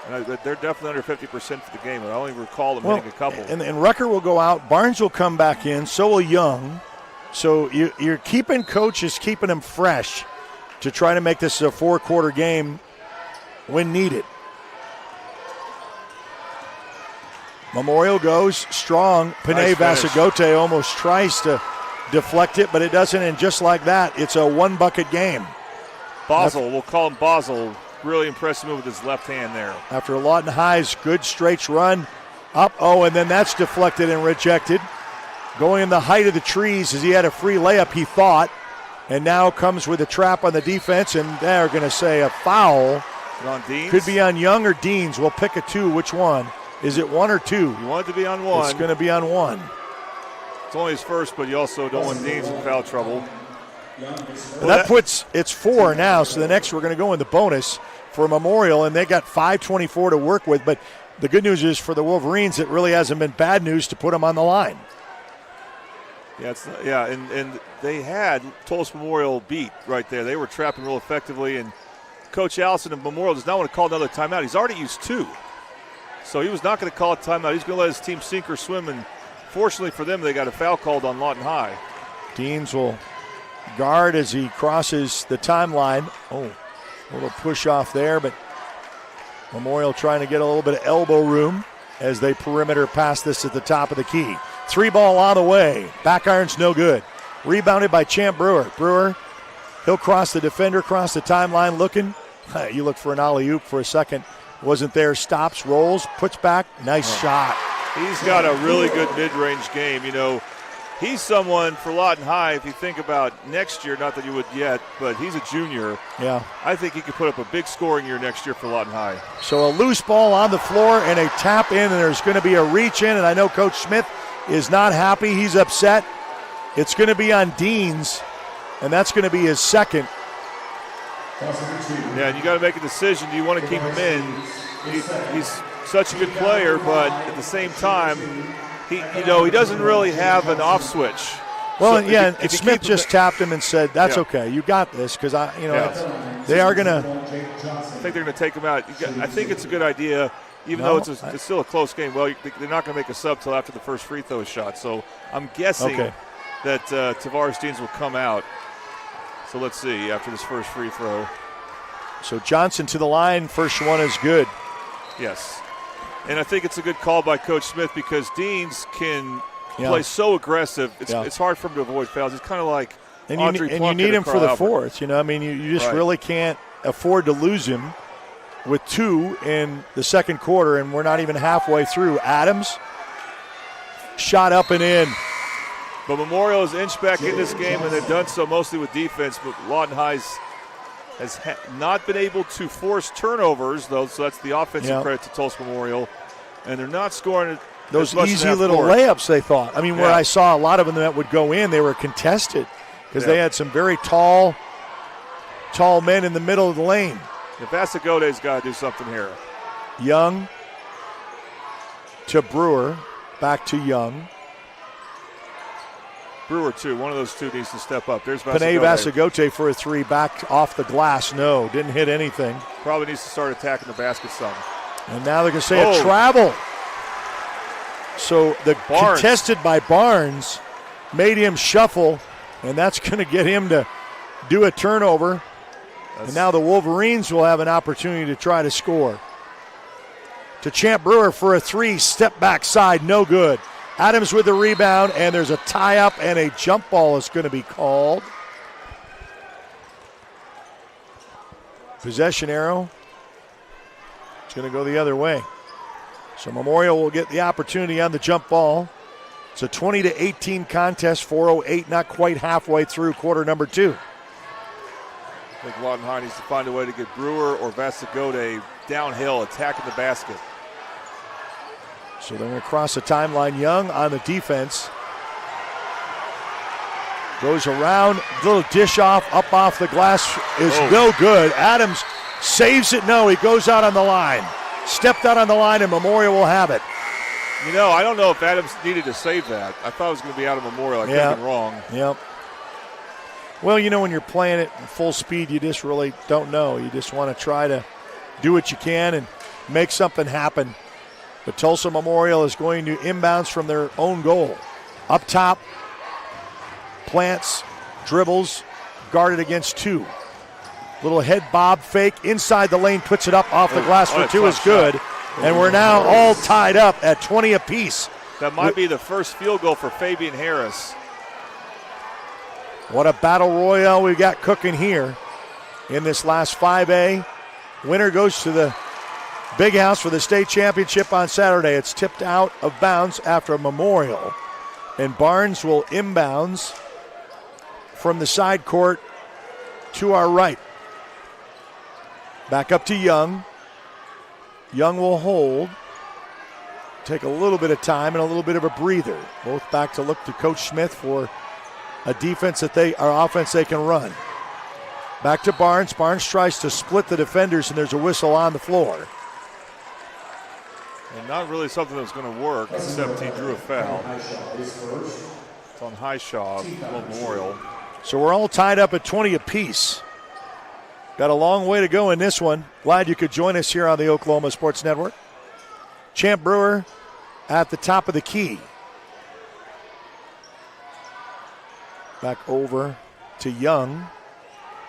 And they're definitely under 50% for the game. I only recall them hitting a couple. And Rucker will go out. Barnes will come back in. So will Young. So you're keeping coaches, keeping them fresh to try to make this a 4-quarter game when needed. Memorial goes strong. Panay Vasangote almost tries to deflect it, but it doesn't. And just like that, it's a 1-bucket game. Basel, we'll call him Basel. Really impressive move with his left hand there. After Lawton High's good straight run up, and then that's deflected and rejected. Going in the height of the trees as he had a free layup, he thought, and now comes with a trap on the defense, and they're going to say a foul. On Deans? Could be on Young or Deans. We'll pick a 2. Which one? Is it 1 or 2? You want it to be on 1. It's going to be on 1. It's only his first, but you also don't want Deans in foul trouble. That puts it's 4 now, so the next we're going to go in the bonus for Memorial, and they got 5:24 to work with. But the good news is for the Wolverines, it really hasn't been bad news to put them on the line. Yeah, and they had Tulsa Memorial beat right there. They were trapping real effectively, and Coach Allison of Memorial does not want to call another timeout. He's already used 2. So he was not going to call a timeout. He's going to let his team sink or swim, and fortunately for them, they got a foul called on Lawton High. Deans will guard as he crosses the timeline. A little push off there, but Memorial trying to get a little bit of elbow room as they perimeter pass this at the top of the key. 3 ball on the way. Back iron's no good. Rebounded by Champ Brewer. Brewer, he'll cross the defender, cross the timeline looking. You look for an alley-oop for a second. Wasn't there. Stops, rolls, puts back. Nice shot. He's got a really good mid-range game. You know, he's someone for Lawton High, if you think about next year, not that you would yet, but he's a junior. Yeah. I think he could put up a big scoring year next year for Lawton High. So a loose ball on the floor and a tap in, and there's going to be a reach in, and I know Coach Smith is not happy. He's upset. It's going to be on Deans, and that's going to be his second. Yeah, and you got to make a decision. Do you want to keep him in? He's such a good player, but at the same time, he doesn't really have an off switch. Well, so yeah, and Smith just tapped him and said, "That's okay. You got this," because they are going to. I think they're going to take him out. I think it's a good idea, even though it's still a close game. Well, they're not going to make a sub till after the first free throw is shot. So I'm guessing that Tavares Deans will come out. So let's see after this first free throw. So Johnson to the line. First one is good. Yes. And I think it's a good call by Coach Smith because Deans can play so aggressive. It's hard for him to avoid fouls. It's kind of like Audrey and you need him for the Albert. fourth. You know, I mean, you just really can't afford to lose him with 2 in the second quarter, and we're not even halfway through. Adams, shot up and in. But Memorial is inched back in this game, and they've done so mostly with defense. But Lawton High has not been able to force turnovers, though, so that's the offensive credit to Tulsa Memorial. And they're not scoring those easy little layups, they thought. I mean, where I saw a lot of them that would go in, they were contested because they had some very tall men in the middle of the lane. Vasagode's got to do something here. Young to Brewer, back to Young. Brewer, too. One of those two needs to step up. There's Panay Vasagote for a 3, back off the glass. No, didn't hit anything. Probably needs to start attacking the basket some. And now they're going to say a travel. So the contested by Barnes made him shuffle, and that's going to get him to do a turnover. And now the Wolverines will have an opportunity to try to score. To Champ Brewer for a 3, step back side, no good. Adams with the rebound, and there's a tie-up, and a jump ball is going to be called. Possession arrow. It's going to go the other way. So Memorial will get the opportunity on the jump ball. It's a 20-18 contest, 4:08, not quite halfway through quarter number 2. I think Lawton High needs to find a way to get Brewer or Vasagode downhill, attacking the basket. So they're going to cross the timeline. Young on the defense. Goes around, little dish off, up off the glass is no good. Adams saves it. No, he goes out on the line. Stepped out on the line, and Memorial will have it. You know, I don't know if Adams needed to save that. I thought it was going to be out of Memorial. I could have been wrong. Yep. Well, you know, when you're playing it full speed, you just really don't know. You just want to try to do what you can and make something happen. But Tulsa Memorial is going to inbounds from their own goal. Up top, plants, dribbles, guarded against 2. Little head bob fake inside the lane, puts it up off the glass for 2 is good. And we're now all tied up at 20 apiece. That might be the first field goal for Fabian Harris. What a battle royale we got cooking here in this last 5A. Winner goes to the Big House for the state championship on Saturday. It's tipped out of bounds after a Memorial. And Barnes will inbounds from the side court to our right. Back up to Young. Young will hold. Take a little bit of time and a little bit of a breather. Both back to look to Coach Smith for a defense offense they can run. Back to Barnes. Barnes tries to split the defenders, and there's a whistle on the floor. And not really something that was going to work, except he drew a foul. It's on Highshaw, Memorial. So we're all tied up at 20 apiece. Got a long way to go in this one. Glad you could join us here on the Oklahoma Sports Network. Champ Brewer at the top of the key. Back over to Young.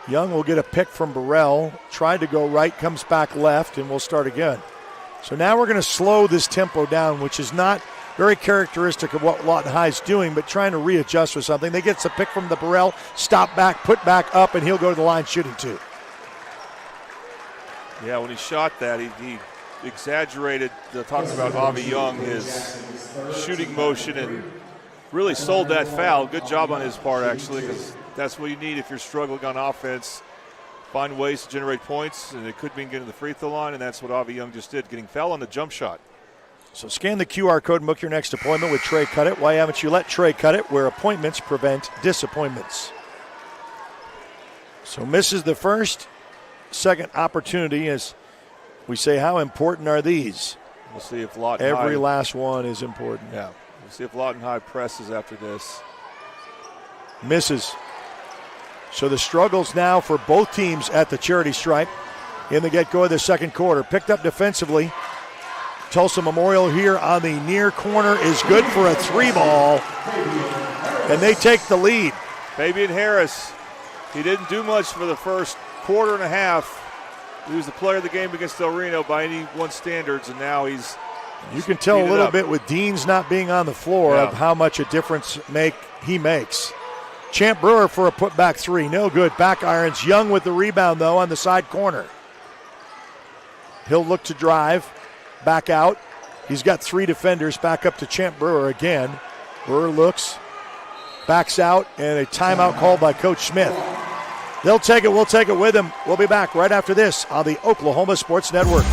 Young will get a pick from Burrell. Tried to go right, comes back left, and we'll start again. So now we're going to slow this tempo down, which is not very characteristic of what Lawton High is doing, but trying to readjust for something. They get a pick from the Burrell, stop back, put back up, and he'll go to the line shooting 2. Yeah, when he shot that, he exaggerated the talking about Avi Young, his shooting motion, and really sold that foul. Good job on his part, actually, because that's what you need if you're struggling on offense. Find ways to generate points, and it could mean getting to the free throw line, and that's what Avi Young just did, getting foul on the jump shot. So scan the QR code and book your next appointment with Trey Cuttett. Why haven't you let Trey Cuttett, where appointments prevent disappointments? So misses the first. Second opportunity, as we say, how important are these? We'll see if Lawton High. Every last one is important. Yeah. We'll see if Lawton High presses after this. Misses. So the struggles now for both teams at the charity stripe in the get-go of the second quarter. Picked up defensively. Tulsa Memorial here on the near corner is good for a 3-ball. And they take the lead. Fabian Harris, he didn't do much for the first quarter and a half. He was the player of the game against Del Reno by anyone's standards, and now he's. You can tell a little bit with Deans not being on the floor of how much a difference he makes. Champ Brewer for a putback three. No good. Back irons. Young with the rebound, though, on the side corner. He'll look to drive. Back out. He's got three defenders. Back up to Champ Brewer again. Brewer looks. Backs out. And a timeout called by Coach Smith. They'll take it. We'll take it with them. We'll be back right after this on the Oklahoma Sports Network.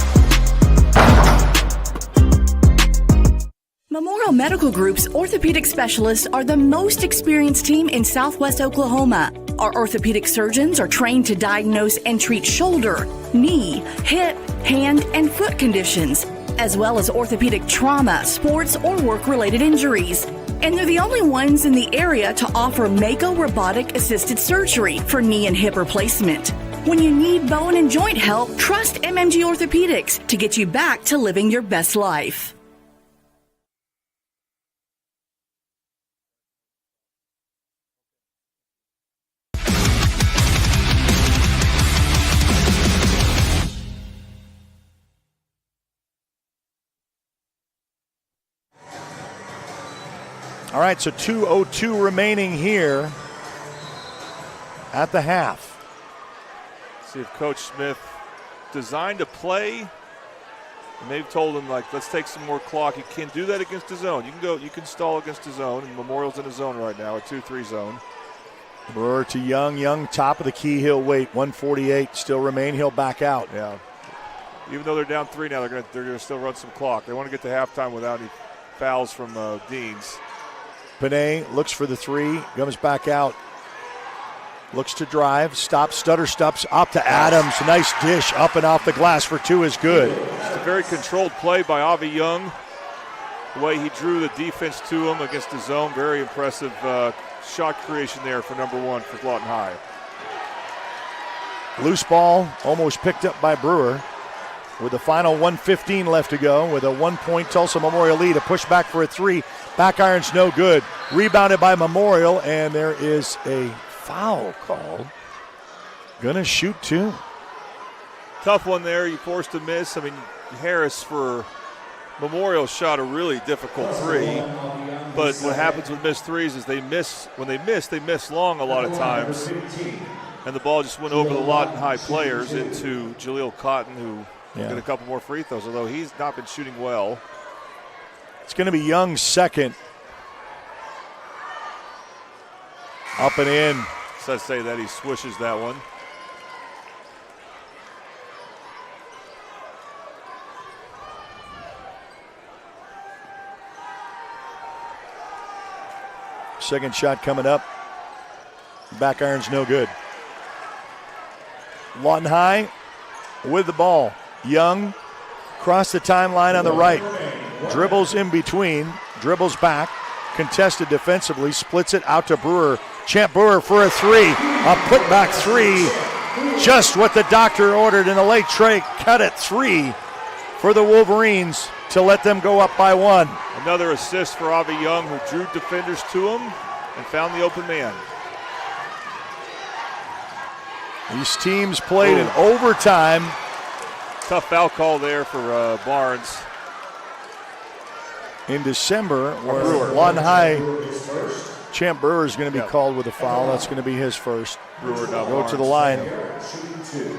Memorial Medical Group's orthopedic specialists are the most experienced team in Southwest Oklahoma. Our orthopedic surgeons are trained to diagnose and treat shoulder, knee, hip, hand, and foot conditions, as well as orthopedic trauma, sports, or work-related injuries. And they're the only ones in the area to offer Mako robotic-assisted surgery for knee and hip replacement. When you need bone and joint help, trust MMG Orthopedics to get you back to living your best life. All right, so 2:02 remaining here at the half. See if Coach Smith designed a play, and they've told him, like, let's take some more clock. You can't do that against the zone. You can stall against the zone, and Memorial's in a zone right now, a 2-3 zone. Brewer to Young. Young top of the key. He'll wait. 1:48 still remain. He'll back out. Yeah. Even though they're down 3 now, they're gonna still run some clock. They want to get to halftime without any fouls from Deans. Panay looks for the three, comes back out, looks to drive, stops, stutter steps up to Adams. Nice dish up and off the glass for two is good. It's a very controlled play by Avi Young. The way he drew the defense to him against the zone, very impressive shot creation there for number one for Lawton High. Loose ball almost picked up by Brewer. With the final 1:15 left to go, with a 1-point Tulsa Memorial lead, a push back for a three. Back iron's no good. Rebounded by Memorial, and there is a foul called. Gonna shoot two. Tough one there. You forced to miss. I mean, Harris for Memorial shot a really difficult three. But what happens with missed threes is they miss. When they miss long a lot of times. And the ball just went over the Lawton High players into Jaleel Cotton, who get a couple more free throws, although he's not been shooting well. It's going to be Young's second. Up and in. So I say that he swishes that one. Second shot coming up. Back iron's no good. Lawton High with the ball. Young across the timeline on the right. Dribbles in between. Dribbles back. Contested defensively. Splits it out to Brewer. Champ Brewer for a three. A putback three. Just what the doctor ordered in the late Trey. Cut it three for the Wolverines to let them go up by one. Another assist for Avi Young, who drew defenders to him and found the open man. These teams played in overtime. Tough foul call there for Barnes. In December, where Lawton High, Champ Brewer is going to be called with a foul. That's going to be his first. Brewer go to the line. And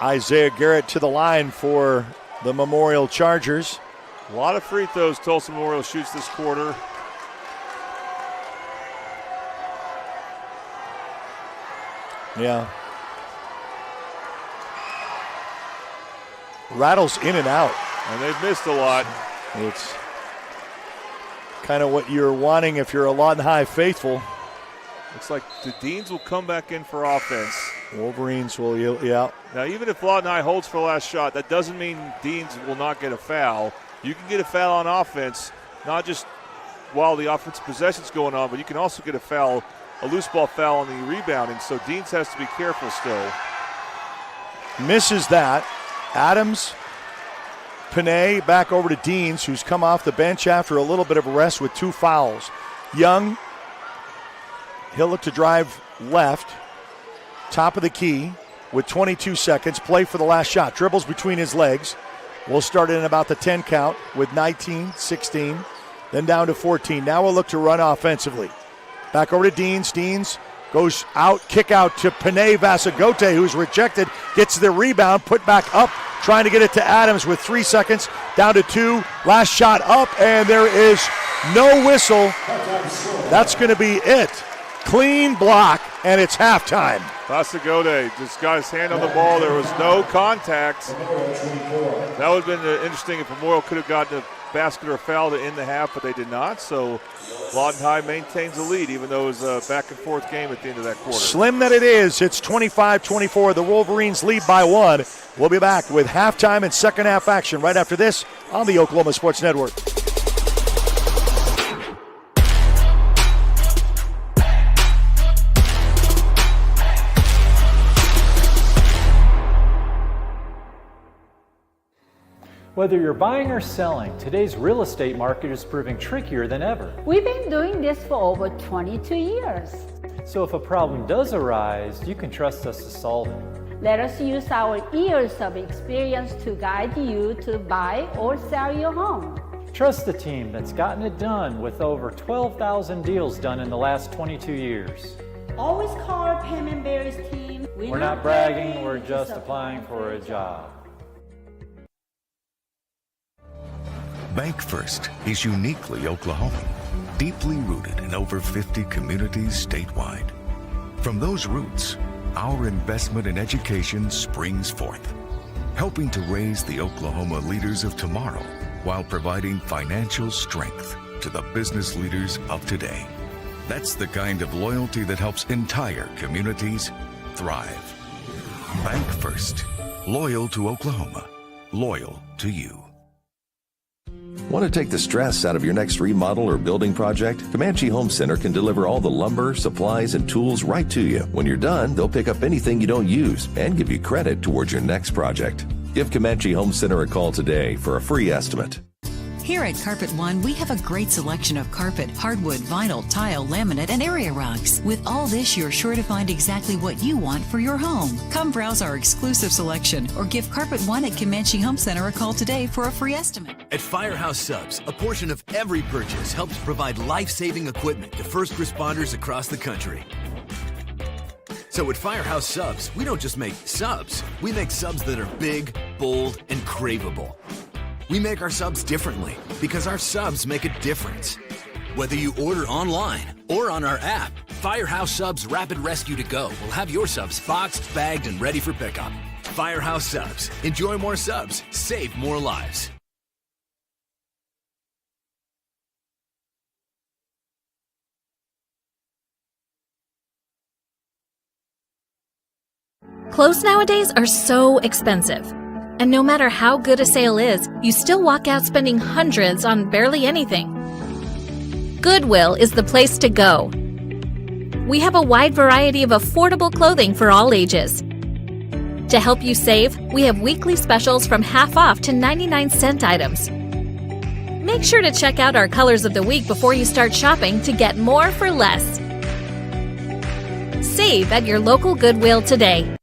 Isaiah Garrett to the line for the Memorial Chargers. A lot of free throws Tulsa Memorial shoots this quarter. Yeah. Rattles in and out. And they've missed a lot. It's kind of what you're wanting if you're a Lawton High faithful. Looks like the Deans will come back in for offense. Wolverines will, yeah. Now, even if Lawton High holds for the last shot, that doesn't mean Deans will not get a foul. You can get a foul on offense, not just while the offensive possession's going on, but you can also get a foul, a loose ball foul on the rebounding. So Deans has to be careful still. Misses that. Adams, Panay back over to Deans, who's come off the bench after a little bit of a rest with two fouls. Young, he'll look to drive left, top of the key, with 22 seconds. Play for the last shot. Dribbles between his legs. We'll start in about the 10 count with 19, 16, then down to 14. Now we'll look to run offensively. Back over to Deans. Deans goes out, kick out to Panay Vasagote, who's rejected, gets the rebound, put back up, trying to get it to Adams with 3 seconds, down to 2. Last shot up, and there is no whistle. That's going to be it. Clean block, and it's halftime. Vasagote just got his hand on the ball. There was no contact. That would have been interesting if Memorial could have gotten a basket or a foul to end the half, but they did not. So Lawton High maintains the lead, even though it was a back-and-forth game at the end of that quarter. Slim that it is. It's 25-24. The Wolverines lead by 1. We'll be back with halftime and second half action right after this on the Oklahoma Sports Network. Whether you're buying or selling, today's real estate market is proving trickier than ever. We've been doing this for over 22 years. So if a problem does arise, you can trust us to solve it. Let us use our years of experience to guide you to buy or sell your home. Trust the team that's gotten it done with over 12,000 deals done in the last 22 years. Always call our Payment Berries team. We're not bragging, we're just applying for a job. Bank First is uniquely Oklahoman, deeply rooted in over 50 communities statewide. From those roots, our investment in education springs forth, helping to raise the Oklahoma leaders of tomorrow while providing financial strength to the business leaders of today. That's the kind of loyalty that helps entire communities thrive. Bank First, loyal to Oklahoma, loyal to you. Want to take the stress out of your next remodel or building project? Comanche Home Center can deliver all the lumber, supplies, and tools right to you. When you're done, they'll pick up anything you don't use and give you credit towards your next project. Give Comanche Home Center a call today for a free estimate. Here at Carpet One, we have a great selection of carpet, hardwood, vinyl, tile, laminate, and area rugs. With all this, you're sure to find exactly what you want for your home. Come browse our exclusive selection or give Carpet One at Comanche Home Center a call today for a free estimate. At Firehouse Subs, a portion of every purchase helps provide life-saving equipment to first responders across the country. So at Firehouse Subs, we don't just make subs. We make subs that are big, bold, and craveable. We make our subs differently because our subs make a difference. Whether you order online or on our app, Firehouse Subs Rapid Rescue to Go will have your subs boxed, bagged, and ready for pickup. Firehouse Subs. Enjoy more subs. Save more lives. Clothes nowadays are so expensive. And no matter how good a sale is, you still walk out spending hundreds on barely anything. Goodwill is the place to go. We have a wide variety of affordable clothing for all ages. To help you save, we have weekly specials from half off to 99-cent items. Make sure to check out our colors of the week before you start shopping to get more for less. Save at your local Goodwill today.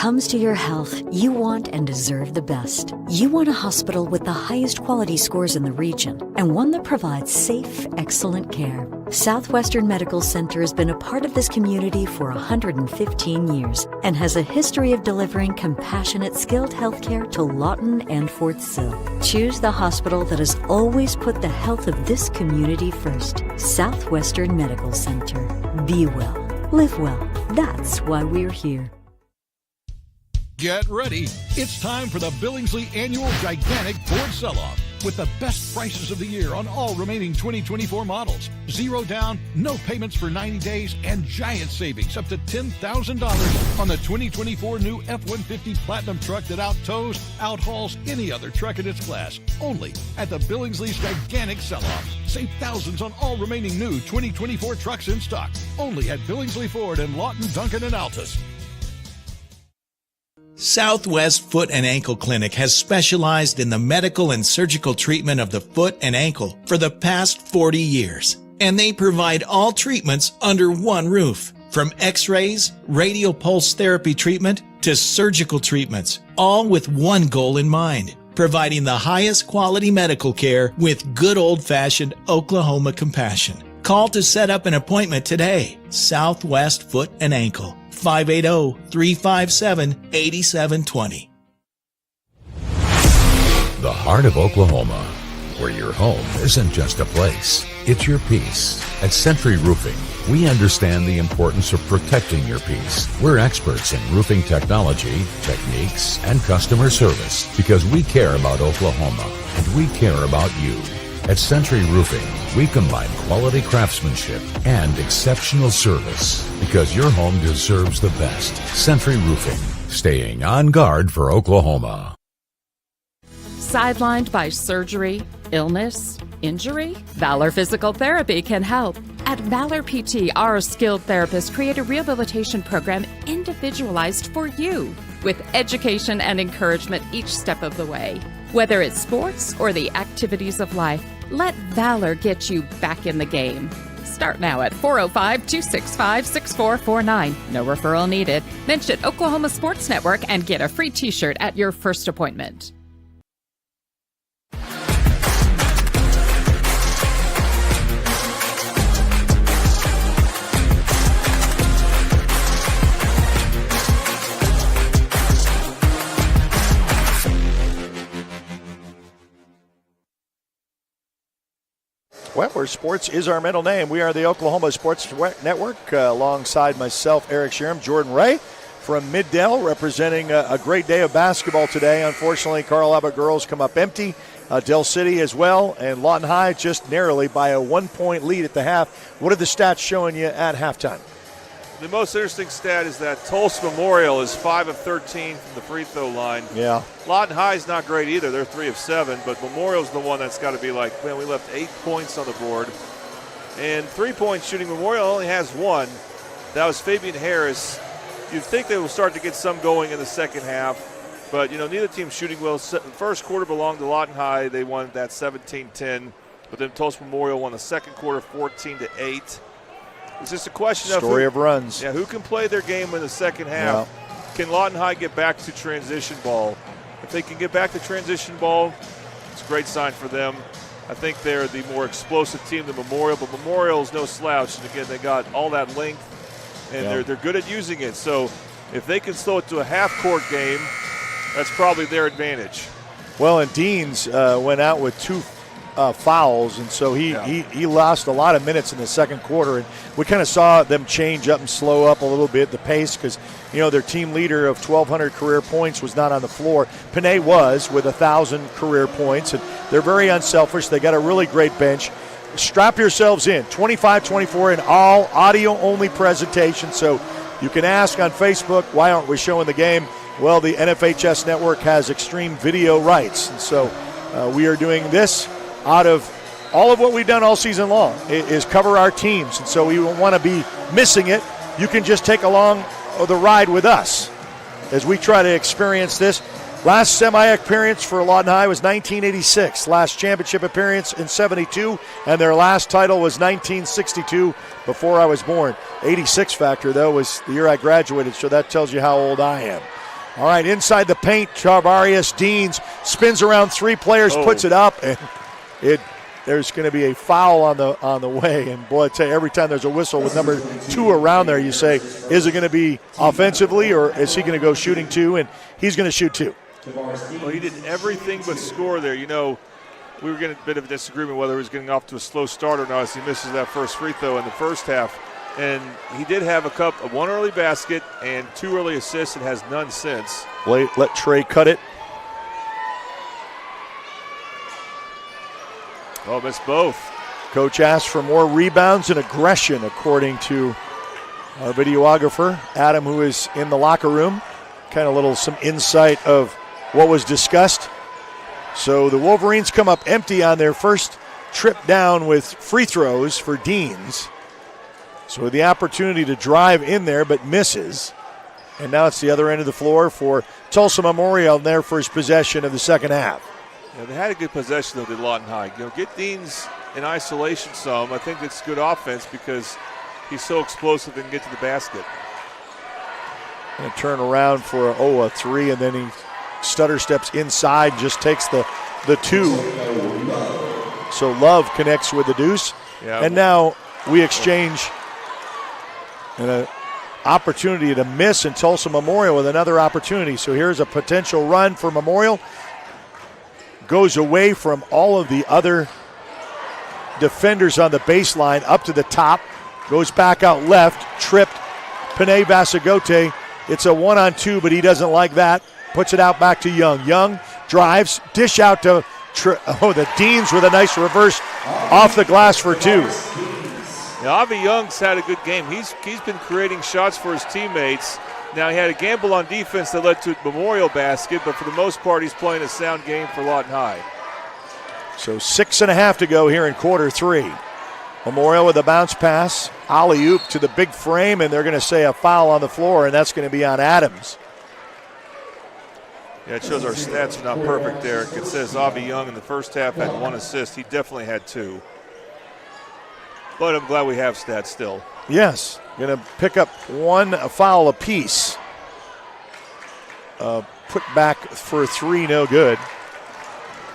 comes to your health, you want and deserve the best. You want a hospital with the highest quality scores in the region and one that provides safe, excellent care. Southwestern Medical Center has been a part of this community for 115 years and has a history of delivering compassionate, skilled healthcare to Lawton and Fort Sill. Choose the hospital that has always put the health of this community first. Southwestern Medical Center. Be well. Live well. That's why we're here. Get ready. It's time for the Billingsley Annual Gigantic Ford Sell-Off with the best prices of the year on all remaining 2024 models. Zero down, no payments for 90 days, and giant savings up to $10,000 on the 2024 new F-150 Platinum truck that out-tows, out-hauls any other truck in its class. Only at the Billingsley's Gigantic Sell-Off. Save thousands on all remaining new 2024 trucks in stock. Only at Billingsley Ford and Lawton, Duncan, and Altus. Southwest Foot and Ankle Clinic has specialized in the medical and surgical treatment of the foot and ankle for the past 40 years. And they provide all treatments under one roof. From x-rays, radial pulse therapy treatment, to surgical treatments, all with one goal in mind, providing the highest quality medical care with good old-fashioned Oklahoma compassion. Call to set up an appointment today. Southwest Foot and Ankle. 580-357-8720. The heart of Oklahoma, where your home isn't just a place, it's your peace. At Century Roofing, we understand the importance of protecting your peace. We're experts in roofing technology, techniques, and customer service because we care about Oklahoma and we care about you. At Century Roofing, we combine quality craftsmanship and exceptional service because your home deserves the best. Century Roofing, staying on guard for Oklahoma. Sidelined by surgery, illness, injury? Valor Physical Therapy can help. At Valor PT, our skilled therapists create a rehabilitation program individualized for you with education and encouragement each step of the way. Whether it's sports or the activities of life, let Valor get you back in the game. Start now at 405-265-6449. No referral needed. Mention Oklahoma Sports Network and get a free t-shirt at your first appointment. Well, where sports is our middle name. We are the Oklahoma Sports Network, alongside myself, Eric Sherm, Jordan Ray from Middale, representing a great day of basketball today. Unfortunately, Carl Albert girls come up empty. Del City as well, and Lawton High just narrowly by a 1-point lead at the half. What are the stats showing you at halftime? The most interesting stat is that Tulsa Memorial is 5 of 13 from the free throw line. Yeah. Lawton High is not great either. They're 3 of 7, but Memorial's the one that's got to be like, man, we left 8 points on the board. And 3-point shooting, Memorial only has 1. That was Fabian Harris. You'd think they will start to get some going in the second half, but, neither team shooting well. The first quarter belonged to Lawton High. They won that 17-10, but then Tulsa Memorial won the second quarter 14-8. It's just a question of runs. Yeah, who can play their game in the second half? Yeah. Can Lawton High get back to transition ball? If they can get back to transition ball, it's a great sign for them. I think they're the more explosive team than Memorial, but Memorial's no slouch. And again, they got all that length, and they're good at using it. So if they can slow it to a half-court game, that's probably their advantage. Well, and Deans went out with 2 fouls, and so he lost a lot of minutes in the second quarter, and we kind of saw them change up and slow up a little bit the pace because their team leader of 1,200 career points was not on the floor. Panay was with 1,000 career points, and they're very unselfish. They got a really great bench. Strap yourselves in. 25-24 in all audio-only presentation, so you can ask on Facebook, why aren't we showing the game? Well, the NFHS network has extreme video rights, and so we are doing this out of all of what we've done all season long is cover our teams. And so we don't want to be missing it. You can just take along the ride with us as we try to experience this. Last semi-appearance for Lawton High was 1986. Last championship appearance in 72. And their last title was 1962, before I was born. 86 factor, though, was the year I graduated, so that tells you how old I am. All right, inside the paint, Charvarius Deans spins around 3 players, puts it up, and there's going to be a foul on the way. And boy, I tell you, every time there's a whistle with number 2 around there, you say, is it going to be offensively or is he going to go shooting 2? And he's going to shoot 2. Well, he did everything but score there. You know, we were getting a bit of a disagreement whether he was getting off to a slow start or not as he misses that first free throw in the first half. And he did have one early basket and 2 early assists and has none since. Let Trey cut it. Oh, missed both. Coach asked for more rebounds and aggression, according to our videographer, Adam, who is in the locker room. Kind of some insight of what was discussed. So the Wolverines come up empty on their first trip down with free throws for Deans. So the opportunity to drive in there, but misses. And now it's the other end of the floor for Tulsa Memorial in their first possession of the second half. Yeah, they had a good possession, though, did Lawton High. Get Deans in isolation some. I think it's good offense because he's so explosive and get to the basket. Going to turn around for a 3, and then he stutter steps inside, just takes the 2. So Love connects with the deuce. Yeah. And now we exchange an opportunity to miss, and Tulsa Memorial with another opportunity. So here's a potential run for Memorial. Goes away from all of the other defenders on the baseline up to the top. Goes back out left, tripped Panay Vasagote. It's a 1-on-2, but he doesn't like that. Puts it out back to Young. Young drives, dish out to the Deans with a nice reverse off the glass for 2. Now, Avi Young's had a good game. He's been creating shots for his teammates. Now, he had a gamble on defense that led to a Memorial basket, but for the most part, he's playing a sound game for Lawton High. So 6.5 to go here in quarter 3. Memorial with a bounce pass, alley-oop to the big frame, and they're going to say a foul on the floor, and that's going to be on Adams. Yeah, it shows our stats are not perfect, Derek. It says Avi Young in the first half had 1 assist. He definitely had 2. But I'm glad we have stats still. Yes, going to pick up 1 foul apiece. Put back for 3, no good.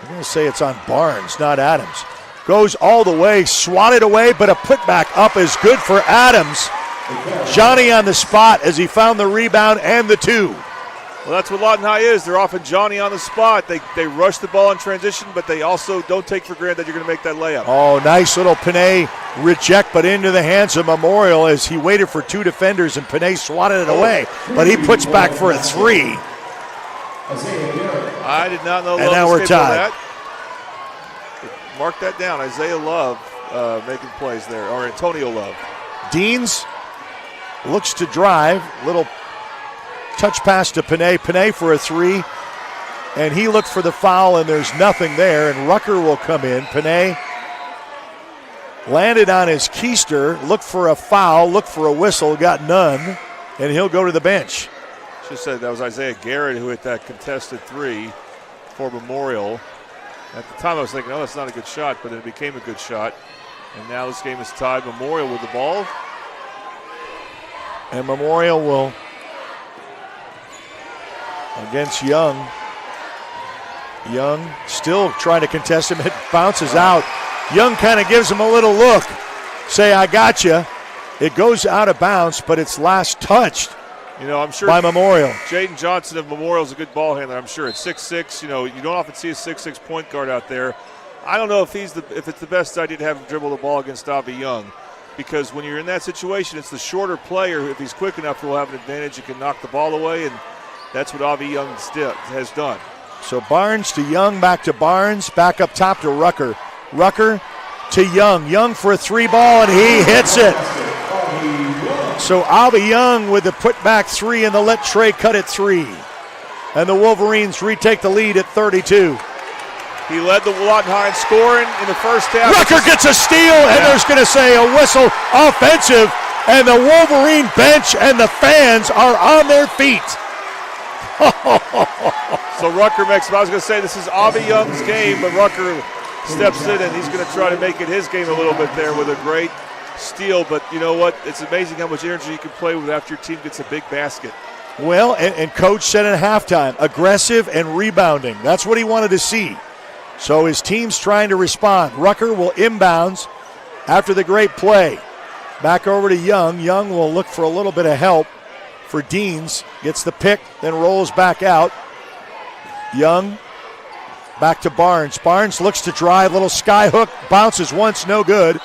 I'm going to say it's on Barnes, not Adams. Goes all the way, swatted away, but a putback up is good for Adams. Johnny on the spot as he found the rebound and the 2. Well, that's what Lawton High is. They're often Johnny on the spot. They rush the ball in transition, but they also don't take for granted that you're going to make that layup. Oh, nice little Panay reject, but into the hands of Memorial as he waited for 2 defenders, and Panay swatted it away. But he puts back for a 3. I did not know. And now we're tied. Mark that down. Isaiah Love making plays there, or Antonio Love. Deans looks to drive. Little touch pass to Panay. Panay for a 3. And he looked for the foul, and there's nothing there. And Rucker will come in. Panay landed on his keister, looked for a foul, looked for a whistle, got none, and he'll go to the bench. Should have said that was Isaiah Garrett who hit that contested 3 for Memorial. At the time I was thinking, oh, that's not a good shot, but it became a good shot. And now this game is tied. Memorial with the ball. And Memorial will against Young. Young still trying to contest him. It bounces out. Young kind of gives him a little look. Say, I got you. It goes out of bounds, but it's last touched. I'm sure by Memorial. Jaden Johnson of Memorial is a good ball handler. I'm sure at 6'6", you don't often see a 6'6" point guard out there. I don't know if it's the best idea to have him dribble the ball against Avi Young, because when you're in that situation, it's the shorter player. If he's quick enough, he'll have an advantage. He can knock the ball away, and that's what Avi Young has done. So Barnes to Young, back to Barnes, back up top to Rucker. Rucker to Young. Young for a 3 ball, and he hits it. So Avi Young with the putback 3 and the let Trey cut it 3. And the Wolverines retake the lead at 32. He led the Lawton High in scoring in the first half. Rucker gets a steal, and there's going to say a whistle offensive, and the Wolverine bench and the fans are on their feet. So Rucker makes, I was going to say this is Avi Young's game, but Rucker steps in and he's going to try to make it his game a little bit there with a great steal. But you know what? It's amazing how much energy you can play with after your team gets a big basket. Well, and Coach said at halftime, aggressive and rebounding. That's what he wanted to see. So his team's trying to respond. Rucker will inbounds after the great play. Back over to Young. Young will look for a little bit of help for Deans. Gets the pick, then rolls back out. Young back to Barnes. Barnes looks to drive. Little sky hook. Bounces once, no good.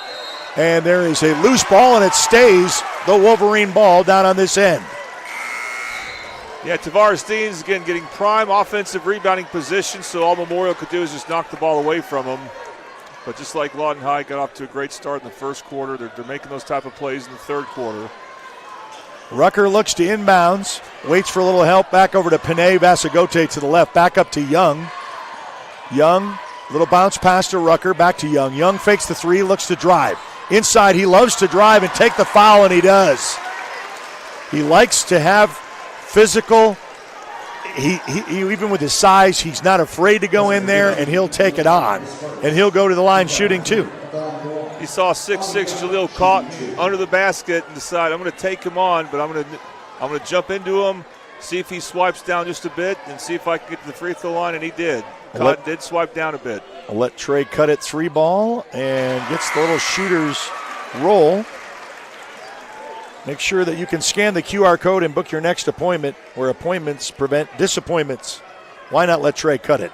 And there is a loose ball, and it stays the Wolverine ball down on this end. Yeah, Tavares Deans, again, getting prime offensive rebounding position, so all Memorial could do is just knock the ball away from him. But just like Lawton High got off to a great start in the first quarter, they're making those type of plays in the third quarter. Rucker looks to inbounds, waits for a little help, back over to Panay Vasagote to the left, back up to Young. Young, little bounce pass to Rucker, back to Young. Young fakes the three, looks to drive. Inside, he loves to drive and take the foul, and he does. He likes to have physical. He even with his size, he's not afraid to go in there, and he'll take it on. And he'll go to the line shooting too. You saw 6'6" Jaleel caught under the basket and decide I'm going to take him on, but I'm going to jump into him, see if he swipes down just a bit, and see if I can get to the free throw line, and he did. Cotton did swipe down a bit. I'll let Trey cut it three ball and gets the little shooter's roll. Make sure that you can scan the QR code and book your next appointment, where appointments prevent disappointments. Why not let Trey cut it?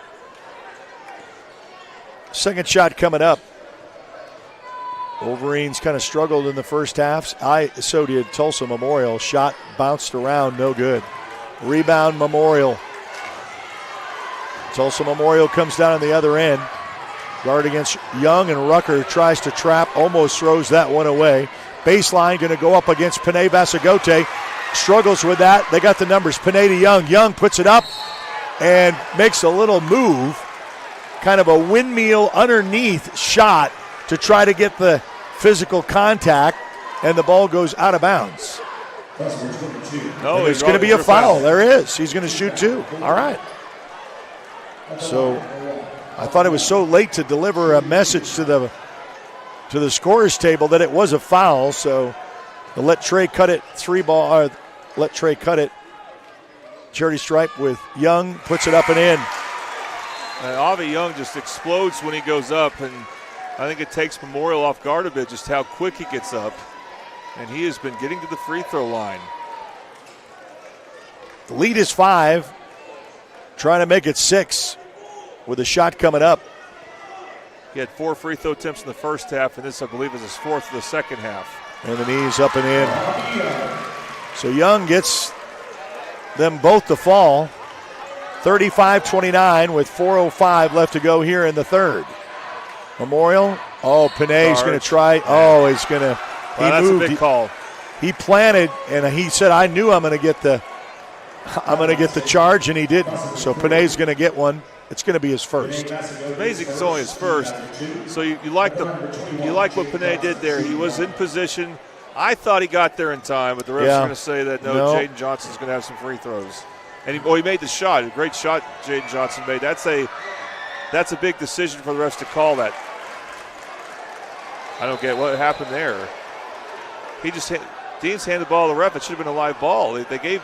Second shot coming up. Wolverines kind of struggled in the first half. So did Tulsa Memorial. Shot bounced around, no good. Rebound Memorial. Tulsa Memorial comes down on the other end. Guard against Young, and Rucker tries to trap, almost throws that one away. Baseline going to go up against Panay Vasagote. Struggles with that. They got the numbers. Panay to Young. Young puts it up and makes a little move. Kind of a windmill underneath shot to try to get the physical contact, and the ball goes out of bounds. No, there's going to be a foul. There is. He's going to shoot two. All right. So I thought it was so late to deliver a message to the scorer's table that it was a foul. So they'll let Trey cut it three ball. Let Trey cut it. Charity stripe with Young, puts it up and in. Avi Young just explodes when he goes up, and I think it takes Memorial off guard a bit just how quick he gets up. And he has been getting to the free throw line. The lead is 5. Trying to make it 6 with a shot coming up. He had 4 free throw attempts in the first half, and this, I believe, is his 4th of the second half. And the knees up and in. So Young gets them both to fall. 35-29 with 4:05 left to go here in the third. Memorial. Oh, Panay's going to try. Oh, he's going to. Well, that's a big call. He planted, and he said, "I knew I'm going to get the charge," and he didn't. So Panay's going to get one. It's going to be his first. It's amazing it's only his first. So you like what Panay did there. He was in position. I thought he got there in time, but the refs are going to say that no. Jaden Johnson's going to have some free throws. And he made the shot. A great shot Jaden Johnson made. That's a big decision for the refs to call that. I don't get what happened there. Deans handed the ball to the ref. It should have been a live ball. They gave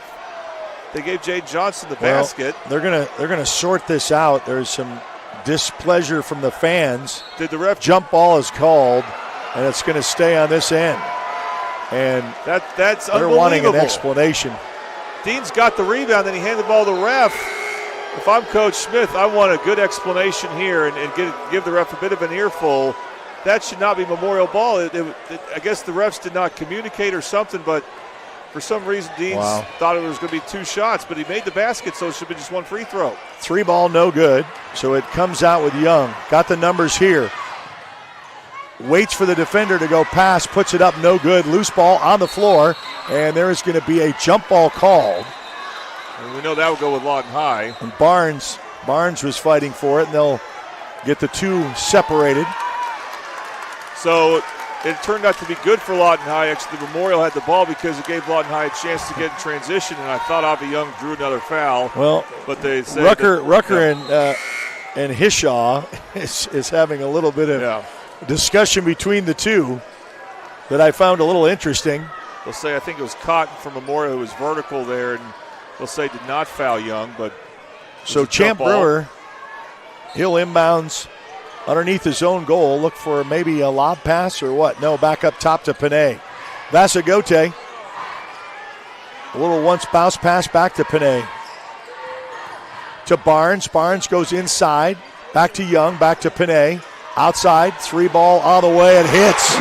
Jaden Johnson the basket. They're gonna sort this out. There's some displeasure from the fans. Did the ref jump ball is called, and it's going to stay on this end. And that's they're wanting an explanation. Dean's got the rebound, then he handed the ball to the ref. If I'm Coach Smith, I want a good explanation here and give the ref a bit of an earful. That should not be Memorial ball. I guess the refs did not communicate or something, but for some reason Deans thought it was going to be 2 shots, but he made the basket, so it should be just 1 free throw. 3 ball, no good. So it comes out with Young. Got the numbers here. Waits for the defender to go past, puts it up, no good. Loose ball on the floor, and there is going to be a jump ball called. And we know that will go with Lawton High. And Barnes was fighting for it, and they'll get the 2 separated. So it turned out to be good for Lawton High. Actually, the Memorial had the ball because it gave Lawton High a chance to get in transition, and I thought Avi Young drew another foul. Well, but they said Rucker and Hishaw is having a little bit of discussion between the two that I found a little interesting. They'll say I think it was Cotton from Memorial who was vertical there, and they'll say did not foul Young, but so Champ Brewer, he'll inbounds underneath his own goal. Look for maybe a lob pass or what? No, back up top to Panay. Vasagote. A little once bounce pass back to Panay. To Barnes. Barnes goes inside. Back to Young. Back to Panay. Outside. 3-ball all the way. It hits.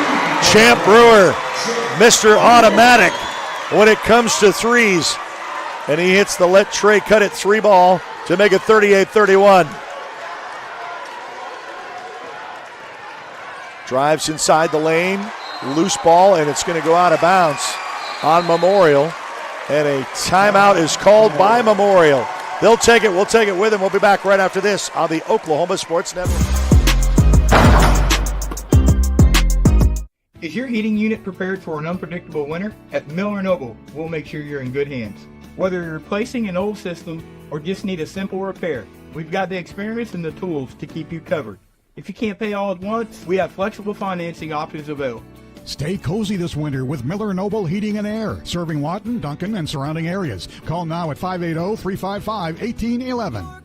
Champ Brewer, Mr. Automatic when it comes to threes. And he hits the let Trey cut it 3-ball to make it 38-31. Drives inside the lane. Loose ball, and it's going to go out of bounds on Memorial. And a timeout is called by Memorial. They'll take it. We'll take it with them. We'll be back right after this on the Oklahoma Sports Network. Is your heating unit prepared for an unpredictable winter? At Miller & Noble, we'll make sure you're in good hands. Whether you're replacing an old system or just need a simple repair, we've got the experience and the tools to keep you covered. If you can't pay all at once, we have flexible financing options available. Stay cozy this winter with Miller & Noble Heating and Air, serving Lawton, Duncan, and surrounding areas. Call now at 580-355-1811.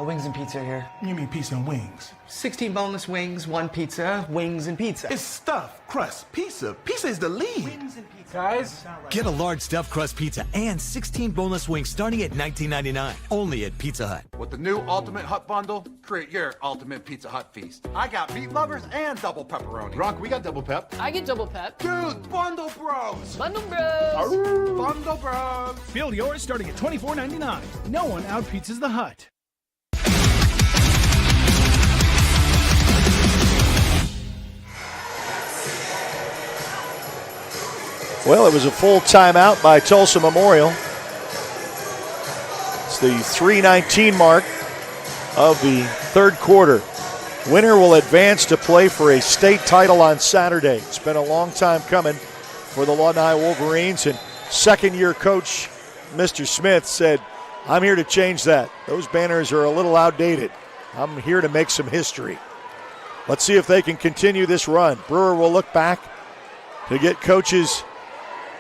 Wings and pizza here. You mean pizza and wings? 16 boneless wings, 1 pizza, wings and pizza. It's stuffed crust pizza. Pizza is the lead. Wings and pizza. Guys, get a large stuffed crust pizza and 16 boneless wings starting at $19.99. Only at Pizza Hut. With the new Ultimate Hut Bundle, create your ultimate Pizza Hut feast. I got meat lovers and double pepperoni. Gronk, we got double pep. I get double pep. Dude, Bundle Bros. Bundle Bros. Bundle Bros. Build yours starting at $24.99. No one out-pizzas the Hut. Well, it was a full timeout by Tulsa Memorial. It's the 3:19 mark of the third quarter. Winner will advance to play for a state title on Saturday. It's been a long time coming for the Lawton High Wolverines, and second-year coach Mr. Smith said, I'm here to change that. Those banners are a little outdated. I'm here to make some history. Let's see if they can continue this run. Brewer will look back to get coach's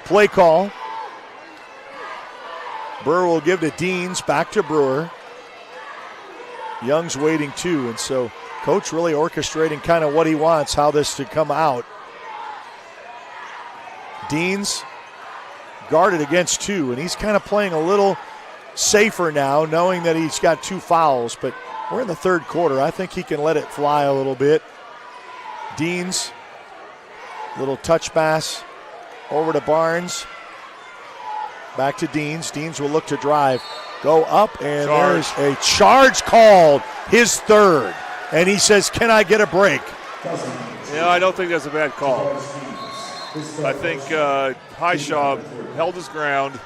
play call. Brewer will give to Deans, back to Brewer. Young's waiting too, and so coach really orchestrating kind of what he wants, how this to come out. Deans guarded against 2, and he's kind of playing a little safer now, knowing that he's got 2 fouls, but we're in the third quarter. I think he can let it fly a little bit. Deans, little touch pass over to Barnes. Back to Deans. Deans will look to drive. Go up, and there's a charge called, his third. And he says, can I get a break? Yeah, I don't think that's a bad call. I think Highshaw held his ground.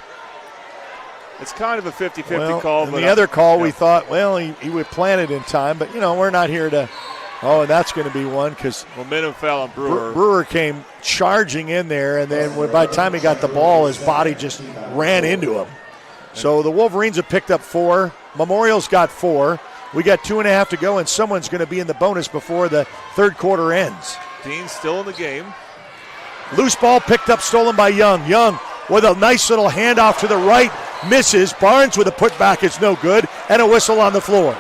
It's kind of a 50-50 call. But the other call, we thought, well, he would plant it in time. But, we're not here to, and that's going to be one because momentum foul on Brewer. Brewer came charging in there, and then by the time he got the ball, his body just ran into him. So the Wolverines have picked up 4. Memorial's got 4. We got 2.5 to go, and someone's going to be in the bonus before the third quarter ends. Dean's still in the game. Loose ball picked up, stolen by Young. Young with a nice little handoff to the right, misses. Barnes with a putback is no good, and a whistle on the floor.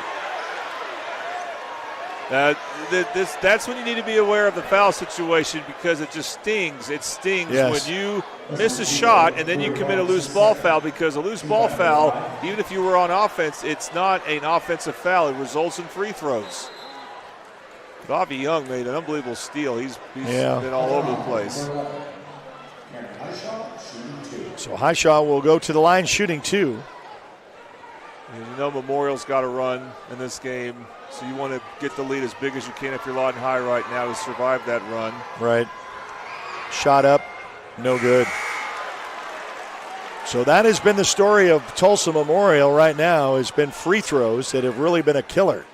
That's when you need to be aware of the foul situation because it just stings. It stings when you miss a shot and then you commit a loose ball foul, because a loose ball foul, even if you were on offense, it's not an offensive foul. It results in free throws. Bobby Young made an unbelievable steal. He's been all over the place. So Highshaw will go to the line shooting 2. And Memorial's got to run in this game, so you want to get the lead as big as you can if you're Lawton High right now to survive that run. Right. Shot up, no good. So that has been the story of Tulsa Memorial right now, has been free throws that have really been a killer.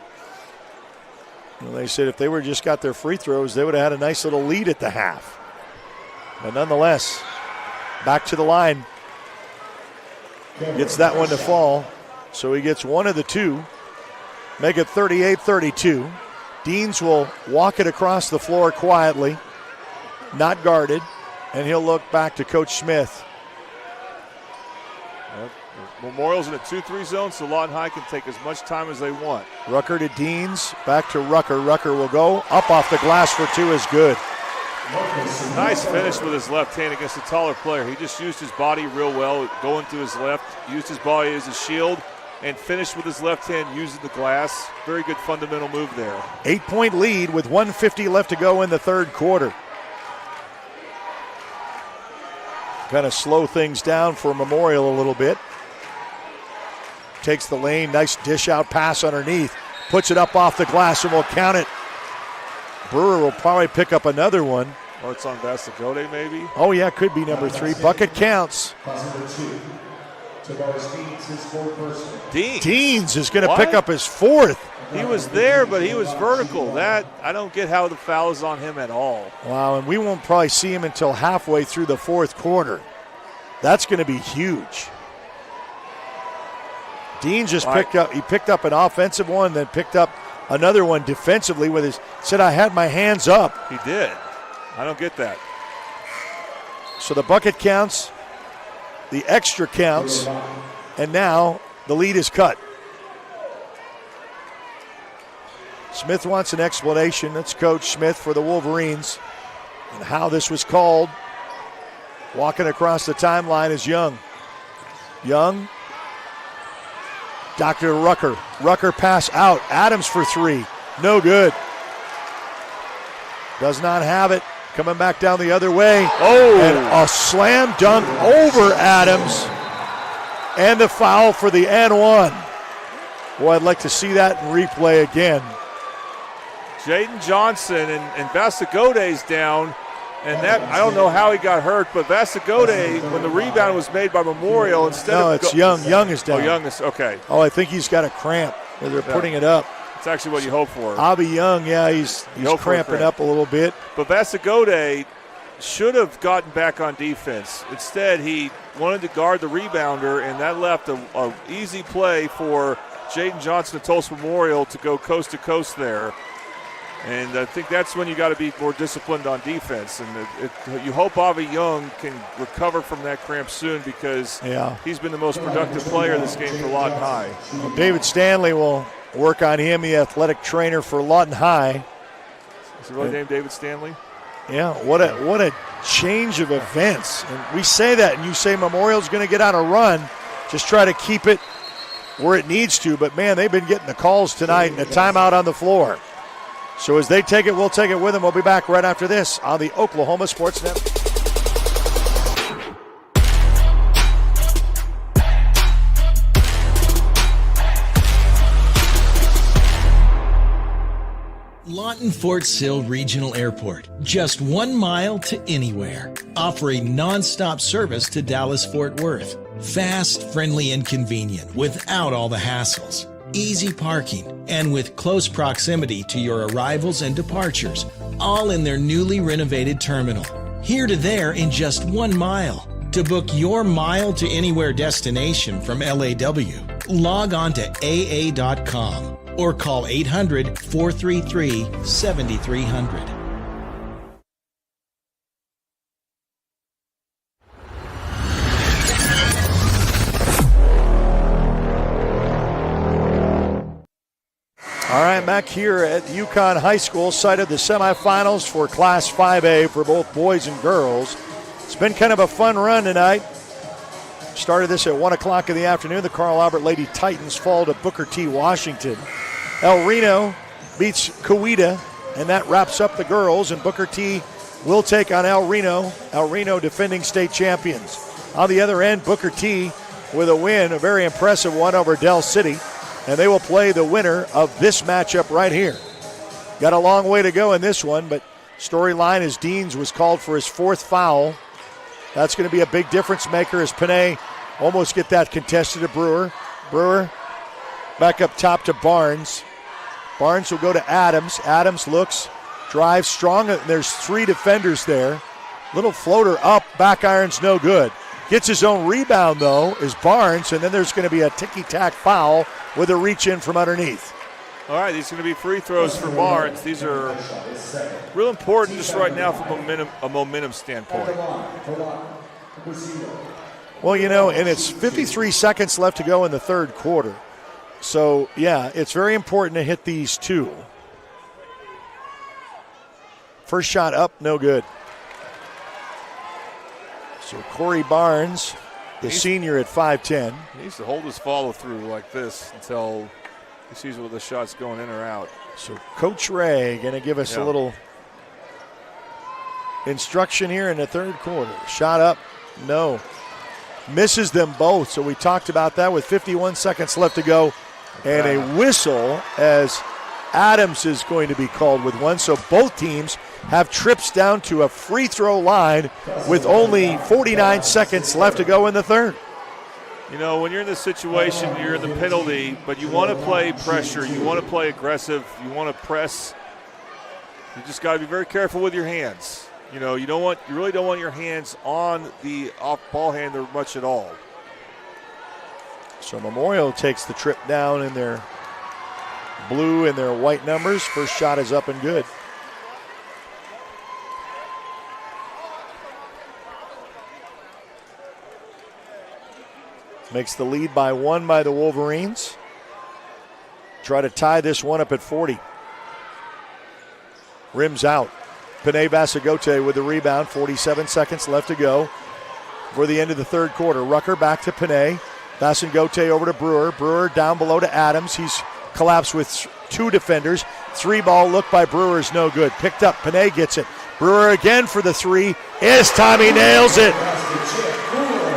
Well, they said if they were just got their free throws, they would have had a nice little lead at the half. But nonetheless, back to the line. Gets that one to fall. So he gets one of the 2. Make it 38-32. Deans will walk it across the floor quietly. not guarded, and he'll look back to Coach Smith. Memorial's in a 2-3 zone, so Lawton High can take as much time as they want. Rucker to Deans, back to Rucker. Rucker will go up off the glass for two is good. Nice finish with his left hand against a taller player. He just used his body real well, going to his left, used his body as a shield, and finished with his left hand using the glass. Very good fundamental move there. 8-point lead with 1:50 left to go in the third quarter. Kind of slow things down for Memorial a little bit. Takes the lane, nice dish out pass underneath. Puts it up off the glass and will count it. Brewer will probably pick up another one. Oh, it's on Vasagode maybe? Oh yeah, could be number 3. Bucket counts. Deans is going to pick up his 4th. He was there, but he was vertical. That, I don't get how the foul is on him at all. Wow, and we won't probably see him until halfway through the fourth quarter. That's going to be huge. Dean just picked up an offensive one, then picked up another one defensively with his, said I had my hands up. He did. I don't get that. So the bucket counts, the extra counts, and now the lead is cut. Smith wants an explanation. That's Coach Smith for the Wolverines and how this was called. Walking across the timeline is Young. Young. Dr. Rucker. Rucker pass out. Adams for 3. No good. Does not have it. Coming back down the other way. Oh! And a slam dunk over Adams. And the foul for the N1. Boy, I'd like to see that in replay again. Jaden Johnson and Vasagode's down. And that, I don't know how he got hurt, but Vasagode, when the rebound was made by Memorial, instead of... No, it's Young. Young is down. Oh, Young is, okay. Oh, I think he's got a cramp. They're putting it up. It's actually what you hope for. Avi Young, yeah, he's cramping up a little bit. But Vasagode should have gotten back on defense. Instead, he wanted to guard the rebounder, and that left a easy play for Jaden Johnson of Tulsa Memorial to go coast to coast there. And I think that's when you got to be more disciplined on defense. And you hope Avi Young can recover from that cramp soon because he's been the most productive player this game for Lawton High. Well, David Stanley will work on him, the athletic trainer for Lawton High. Is he really named David Stanley? Yeah, what a change of events. And we say that, and you say Memorial's going to get on a run. Just try to keep it where it needs to. But, man, they've been getting the calls tonight and a timeout on the floor. So as they take it, we'll take it with them. We'll be back right after this on the Oklahoma Sports Network. Lawton Fort Sill Regional Airport, just 1 mile to anywhere, offering non-stop service to Dallas-Fort Worth. Fast, friendly, and convenient without all the hassles. Easy parking, and with close proximity to your arrivals and departures, all in their newly renovated terminal. Here to there in just 1 mile. To book your mile to anywhere destination from LAW, log on to AA.com or call 800-433-7300. All right, back here at UConn High School, site of the semifinals for Class 5A for both boys and girls. It's been kind of a fun run tonight. Started this at 1 o'clock in the afternoon. The Carl Albert Lady Titans fall to Booker T. Washington. El Reno beats Coweta, and that wraps up the girls, and Booker T will take on El Reno. El Reno defending state champions. On the other end, Booker T with a win, a very impressive one over Del City. And they will play the winner of this matchup right here. Got a long way to go in this one, but storyline is Deans was called for his 4th foul. That's going to be a big difference maker as Panay almost get that contested to Brewer. Brewer back up top to Barnes. Barnes will go to Adams. Adams looks, drives strong. There's 3 defenders there. Little floater up, back iron's no good. Gets his own rebound, though, is Barnes, and then there's going to be a ticky-tack foul with a reach in from underneath. All right, these are going to be free throws for Barnes. These are real important just right now from a momentum standpoint. Well, and it's 53 seconds left to go in the third quarter. So, yeah, it's very important to hit these two. First shot up, no good. So Corey Barnes, the senior at 5'10". He needs to hold his follow-through like this until he sees whether the shot's going in or out. So Coach Ray going to give us a little instruction here in the third quarter. Shot up, no. Misses them both, so we talked about that with 51 seconds left to go. And a whistle as Adams is going to be called with one. So both teams have trips down to a free throw line with only 49 seconds left to go in the third. When you're in this situation, you're in the penalty, but you want to play pressure. You want to play aggressive. You want to press. You just got to be very careful with your hands. You really don't want your hands on the off ball handler much at all. So Memorial takes the trip down in their blue and their white numbers. First shot is up and good. Makes the lead by 1 by the Wolverines. Try to tie this one up at 40. Rims out. Panay Basagote with the rebound. 47 seconds left to go for the end of the third quarter. Rucker back to Panay. Basagote over to Brewer. Brewer down below to Adams. He's collapsed with two defenders. 3-ball look by Brewer is no good. Picked up. Panay gets it. Brewer again for the three. This time he nails it.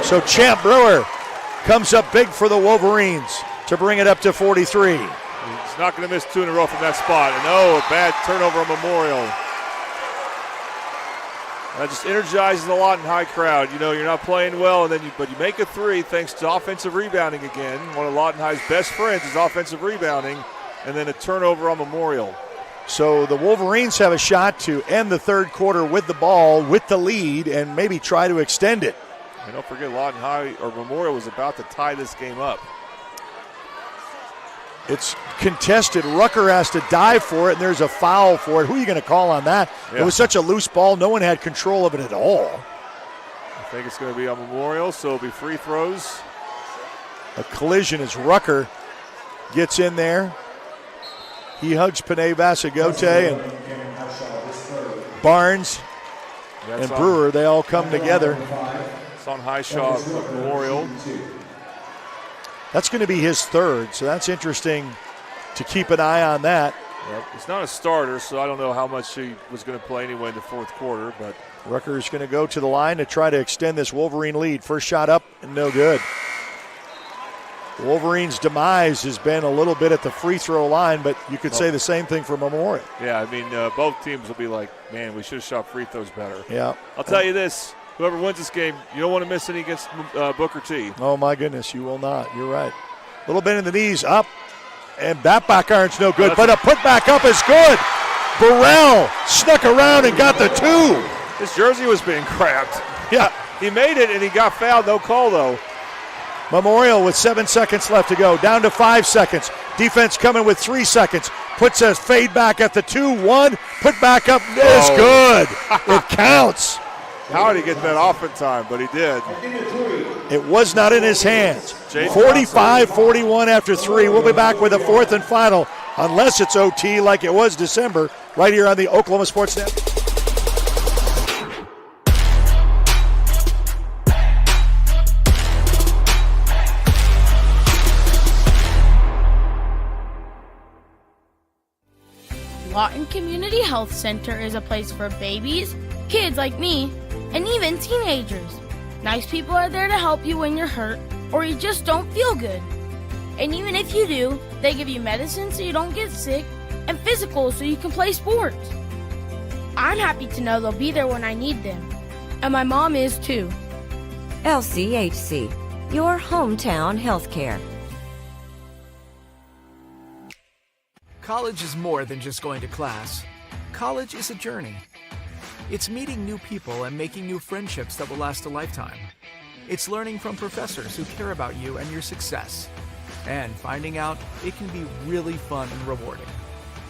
So Champ Brewer comes up big for the Wolverines to bring it up to 43. He's not going to miss 2 in a row from that spot. And a bad turnover on Memorial. That just energizes the Lawton High crowd. You're not playing well, but you make a three thanks to offensive rebounding again. One of Lawton High's best friends is offensive rebounding, and then a turnover on Memorial. So the Wolverines have a shot to end the third quarter with the ball, with the lead, and maybe try to extend it. And don't forget, Lawton High or Memorial was about to tie this game up. It's contested. Rucker has to dive for it, and there's a foul for it. Who are you going to call on that? Yeah. It was such a loose ball. No one had control of it at all. I think it's going to be on Memorial, so it'll be free throws. A collision as Rucker gets in there. He hugs Panay Basagote and Barnes and Brewer. They all come together. It's on Highshaw Memorial. That's going to be his third, so that's interesting to keep an eye on that. Yep. He's not a starter, so I don't know how much he was going to play anyway in the fourth quarter. But Rucker is going to go to the line to try to extend this Wolverine lead. First shot up and no good. The Wolverines' demise has been a little bit at the free throw line, but you could say the same thing for Memorial. Yeah, both teams will be like, man, we should have shot free throws better. Yeah. I'll tell you this. Whoever wins this game, you don't want to miss any against Booker T. Oh, my goodness, you will not. You're right. A little bit in the knees, up, and that back iron's no good, but a putback up is good. Burrell snuck around and got the two. His jersey was being crapped. Yeah. He made it, and he got fouled. No call, though. Memorial with 7 seconds left to go, down to 5 seconds. Defense coming with 3 seconds. Puts a fade back at the 2-1. Put back up is good. It counts. How did he get that off in time? But he did. It was not in his hands. 45-41 after 3. We'll be back with a fourth and final, unless it's OT like it was December, right here on the Oklahoma Sports Network. Lawton Community Health Center is a place for babies, kids like me, and even teenagers. Nice people are there to help you when you're hurt or you just don't feel good. And even if you do, they give you medicine so you don't get sick and physicals so you can play sports. I'm happy to know they'll be there when I need them. And my mom is too. LCHC, your hometown healthcare. College is more than just going to class. College is a journey. It's meeting new people and making new friendships that will last a lifetime. It's learning from professors who care about you and your success. And finding out it can be really fun and rewarding.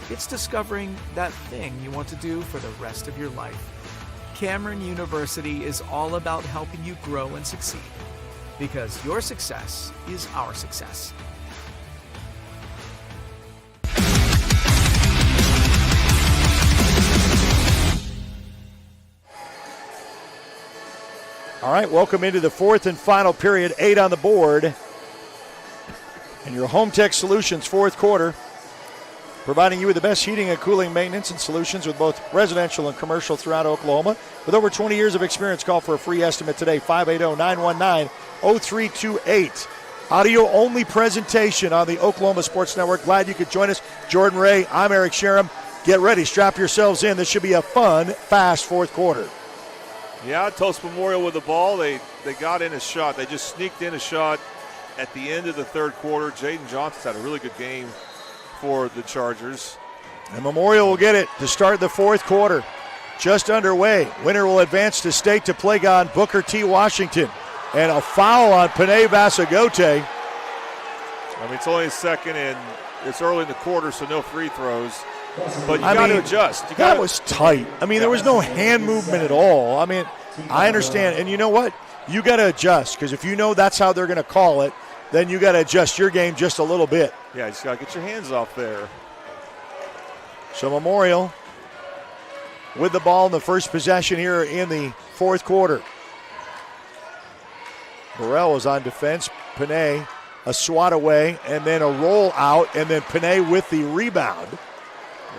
It's discovering that thing you want to do for the rest of your life. Cameron University is all about helping you grow and succeed. Because your success is our success. All right, welcome into the fourth and final period, 8 on the board. And your Home Tech Solutions fourth quarter, providing you with the best heating and cooling maintenance and solutions with both residential and commercial throughout Oklahoma. With over 20 years of experience, call for a free estimate today, 580-919-0328. Audio-only presentation on the Oklahoma Sports Network. Glad you could join us. Jordan Ray, I'm Eric Sherem. Get ready, strap yourselves in. This should be a fun, fast fourth quarter. Yeah, Tulsa Memorial with the ball. They got in a shot. They just sneaked in a shot at the end of the third quarter. Jaden Johnson's had a really good game for the Chargers. And Memorial will get it to start the fourth quarter. Just underway. Winner will advance to state to play on Booker T. Washington. And a foul on Panay Vasagote. I mean, it's only a second, and it's early in the quarter, so no free throws. But you got to adjust. That was tight. I mean, there was no hand movement at all. I mean, I understand. And you know what? You got to adjust, because if you know that's how they're going to call it, then you got to adjust your game just a little bit. Yeah, you just got to get your hands off there. So Memorial with the ball in the first possession here in the fourth quarter. Burrell was on defense. Panay, a swat away, and then a roll out, and then Panay with the rebound.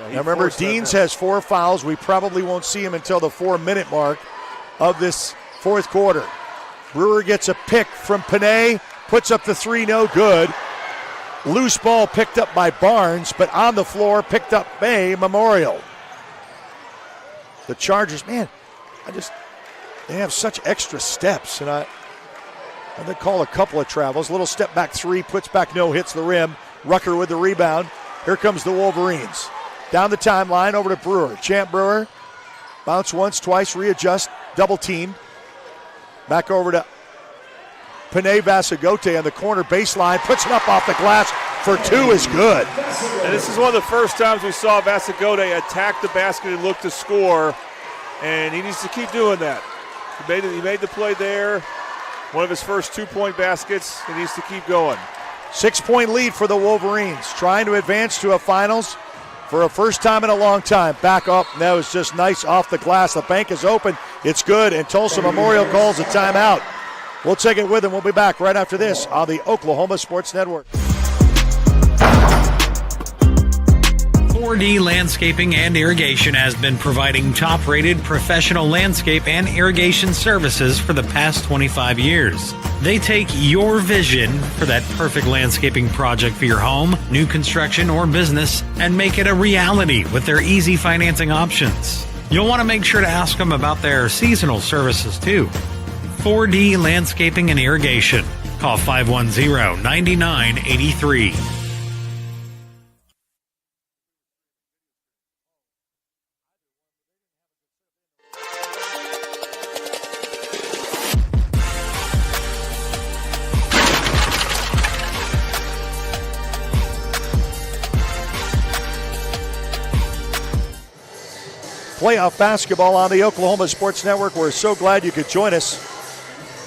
Yeah, now remember, Deans has 4 fouls. We probably won't see him until the 4-minute mark of this fourth quarter. Brewer gets a pick from Panay, puts up the 3, no good. Loose ball picked up by Barnes, but on the floor picked up by Memorial. The Chargers, man, they have such extra steps, and they call a couple of travels. Little step back 3, puts back no, hits the rim. Rucker with the rebound. Here comes the Wolverines. Down the timeline, over to Brewer. Champ Brewer, bounce once, twice, readjust, double teamed. Back over to Panay Vasagote on the corner baseline, puts it up off the glass for 2 is good. And this is one of the first times we saw Vasagote attack the basket and look to score, and he needs to keep doing that. He made the play there. One of his first 2-point baskets. He needs to keep going. 6-point lead for the Wolverines, trying to advance to a finals for a first time in a long time. Back up, and that was just nice off the glass. The bank is open. It's good, and Tulsa Memorial calls a timeout. We'll take it with him. We'll be back right after this on the Oklahoma Sports Network. 4D Landscaping and Irrigation has been providing top-rated professional landscape and irrigation services for the past 25 years. They take your vision for that perfect landscaping project for your home, new construction, or business and make it a reality with their easy financing options. You'll want to make sure to ask them about their seasonal services too. 4D Landscaping and Irrigation. Call 510-9983. Playoff basketball on the Oklahoma Sports Network. We're so glad you could join us.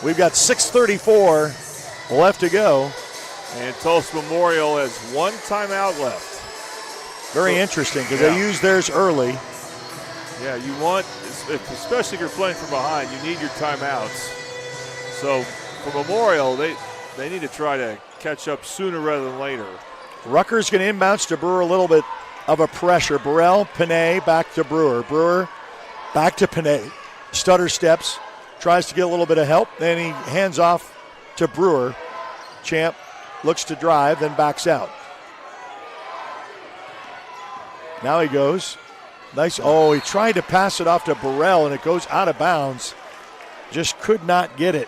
We've got 6:34 left to go. And Tulsa Memorial has 1 timeout left. Very interesting, because they used theirs early. Yeah, you want, especially if you're playing from behind, you need your timeouts. So for Memorial, they need to try to catch up sooner rather than later. Rucker's going to inbounds to Brewer, a little bit of a pressure. Burrell, Panay, back to Brewer. Brewer, back to Panay. Stutter steps, tries to get a little bit of help. Then he hands off to Brewer. Champ looks to drive, then backs out. Now he goes. Nice. Oh, he tried to pass it off to Burrell, and it goes out of bounds. Just could not get it.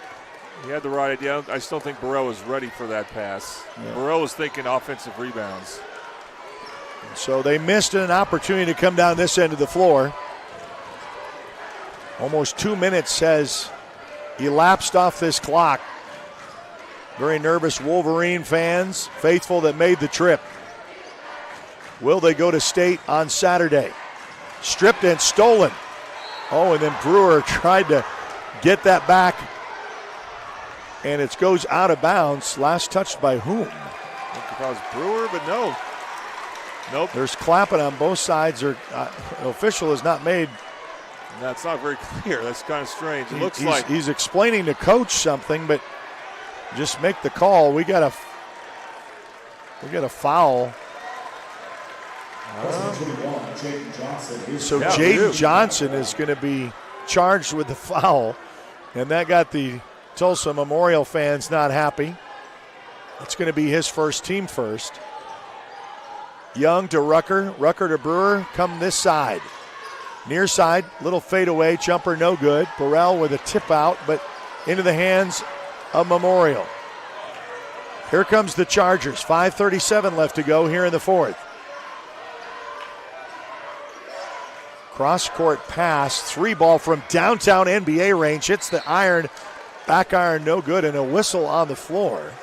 He had the right idea. I still think Burrell was ready for that pass. Yeah. Burrell was thinking offensive rebounds. So they missed an opportunity to come down this end of the floor. Almost 2 minutes has elapsed off this clock. Very nervous Wolverine fans, faithful that made the trip. Will they go to state on Saturday? Stripped and stolen. Oh, and then Brewer tried to get that back, and it goes out of bounds. Last touched by whom? Because Brewer, but no. Nope. There's clapping on both sides. The official has not made. That's not very clear. That's kind of strange. It looks like he's explaining to coach something, but just make the call. We got a foul. So Jaden Johnson is going to be charged with the foul, and that got the Tulsa Memorial fans not happy. It's going to be his first, team first. Young to Rucker, Rucker to Brewer, come this side. Near side, little fadeaway, jumper no good. Burrell with a tip out, but into the hands of Memorial. Here comes the Chargers, 5:37 left to go here in the fourth. Cross-court pass, 3-ball from downtown NBA range, hits the iron, back iron no good, and a whistle on the floor.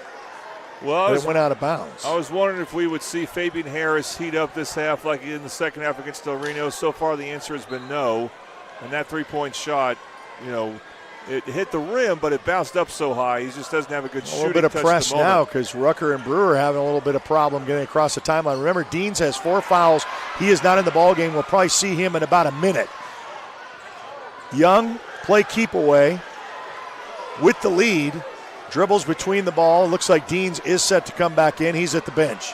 Well, it went out of bounds. I was wondering if we would see Fabian Harris heat up this half like he did in the second half against Del Reno. So far the answer has been no. And that three-point shot, it hit the rim, but it bounced up so high. He just doesn't have a good shooting touch. A little bit of press now because Rucker and Brewer are having a little bit of problem getting across the timeline. Remember, Deans has 4 fouls. He is not in the ballgame. We'll probably see him in about a minute. Young, play keep away with the lead. Dribbles between the ball. Looks like Deans is set to come back in. He's at the bench.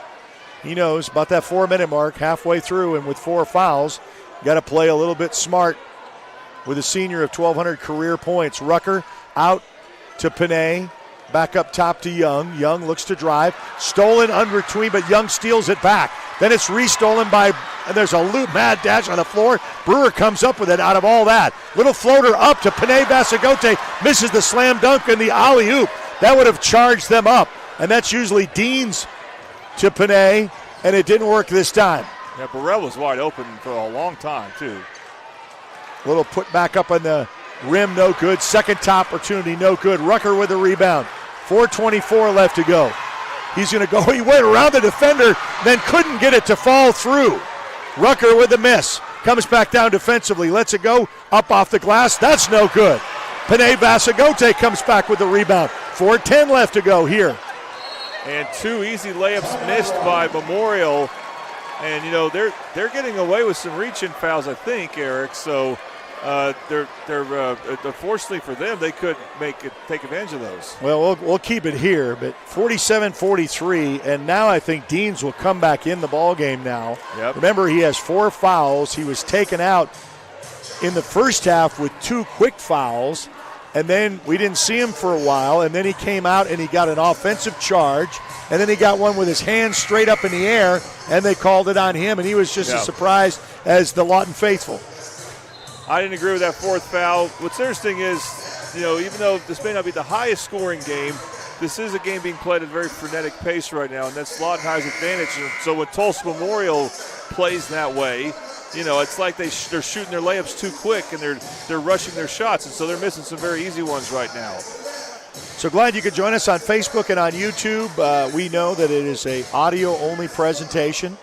He knows about that 4-minute mark, halfway through, and with 4 fouls, got to play a little bit smart with a senior of 1,200 career points. Rucker out to Panay. Back up top to Young. Young looks to drive. Stolen under between, but Young steals it back. Then it's restolen by, and there's a loop, mad dash on the floor. Brewer comes up with it out of all that. Little floater up to Panay Basagote. Misses the slam dunk and the alley-oop. That would have charged them up. And that's usually Deans to Panay, and it didn't work this time. Yeah, Burrell was wide open for a long time, too. Little put back up on the rim, no good. Second top opportunity, no good. Rucker with the rebound. 4:24 left to go. He's going to go. He went around the defender, then couldn't get it to fall through. Rucker with the miss. Comes back down defensively. Lets it go. Up off the glass. That's no good. Panay Basagote comes back with the rebound. 4:10 left to go here. And 2 easy layups missed by Memorial. And, they're getting away with some reach-in fouls, I think, Eric. So unfortunately for them, they could take advantage of those. Well, we'll keep it here, but 47-43, and now I think Deans will come back in the ballgame now. Yep. Remember, he has 4 fouls. He was taken out in the first half with 2 quick fouls, and then we didn't see him for a while, and then he came out and he got an offensive charge, and then he got one with his hands straight up in the air, and they called it on him, and he was just as surprised as the Lawton faithful. I didn't agree with that 4th foul. What's interesting is, even though this may not be the highest scoring game, this is a game being played at a very frenetic pace right now, and that's Lawton High's advantage. So when Tulsa Memorial plays that way, it's like they're shooting their layups too quick, and they're rushing their shots, and so they're missing some very easy ones right now. So glad you could join us on Facebook and on YouTube. We know that it is a audio-only presentation.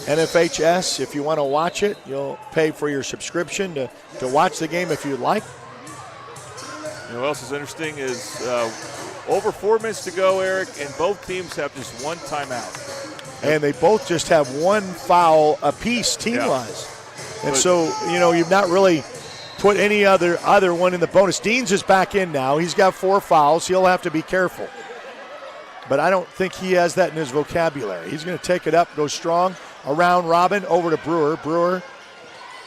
NFHS, if you want to watch it, you'll pay for your subscription to watch the game if you'd like. What else is interesting is over 4 minutes to go, Eric, and both teams have just 1 timeout. And they both just have 1 foul apiece team-wise. And so, you've not really put any other one in the bonus. Deans is back in now. He's got 4 fouls. He'll have to be careful. But I don't think he has that in his vocabulary. He's going to take it up, go strong. Around Robin, over to Brewer. Brewer,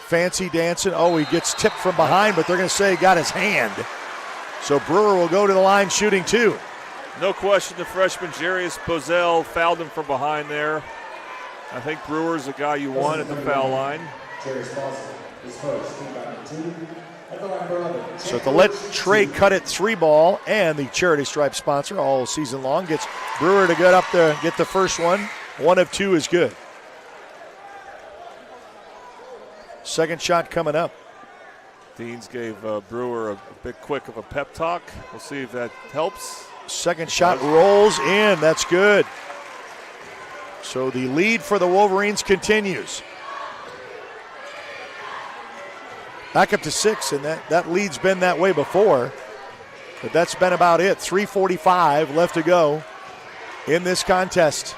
fancy dancing. Oh, he gets tipped from behind, but they're going to say he got his hand. So Brewer will go to the line shooting 2. No question the freshman Jarius Bozell fouled him from behind there. I think Brewer's the guy you want at the foul line. So to let Trey cut it 3-ball, and the charity stripe sponsor all season long gets Brewer to get up there, get the first one. 1 of 2 is good. Second shot coming up. Deans gave Brewer a bit quick of a pep talk. We'll see if that helps. Second shot rolls in. That's good. So the lead for the Wolverines continues. Back up to 6, and that lead's been that way before. But that's been about it. 3:45 left to go in this contest.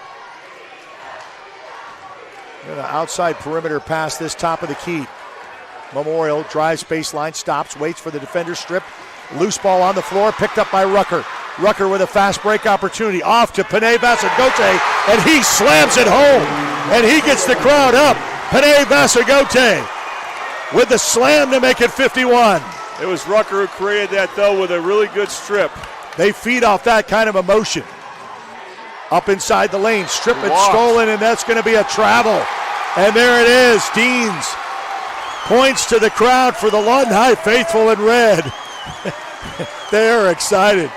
An outside perimeter pass this top of the key. Memorial drives baseline, stops, waits for the defender strip. Loose ball on the floor, picked up by Rucker. Rucker with a fast break opportunity. Off to Panay Vasagote, and he slams it home. And he gets the crowd up. Panay Vasagote with the slam to make it 51. It was Rucker who created that, though, with a really good strip. They feed off that kind of emotion. Up inside the lane, strip it, stolen, and that's going to be a travel. And there it is. Deans points to the crowd for the Lawton High faithful in red. They're excited.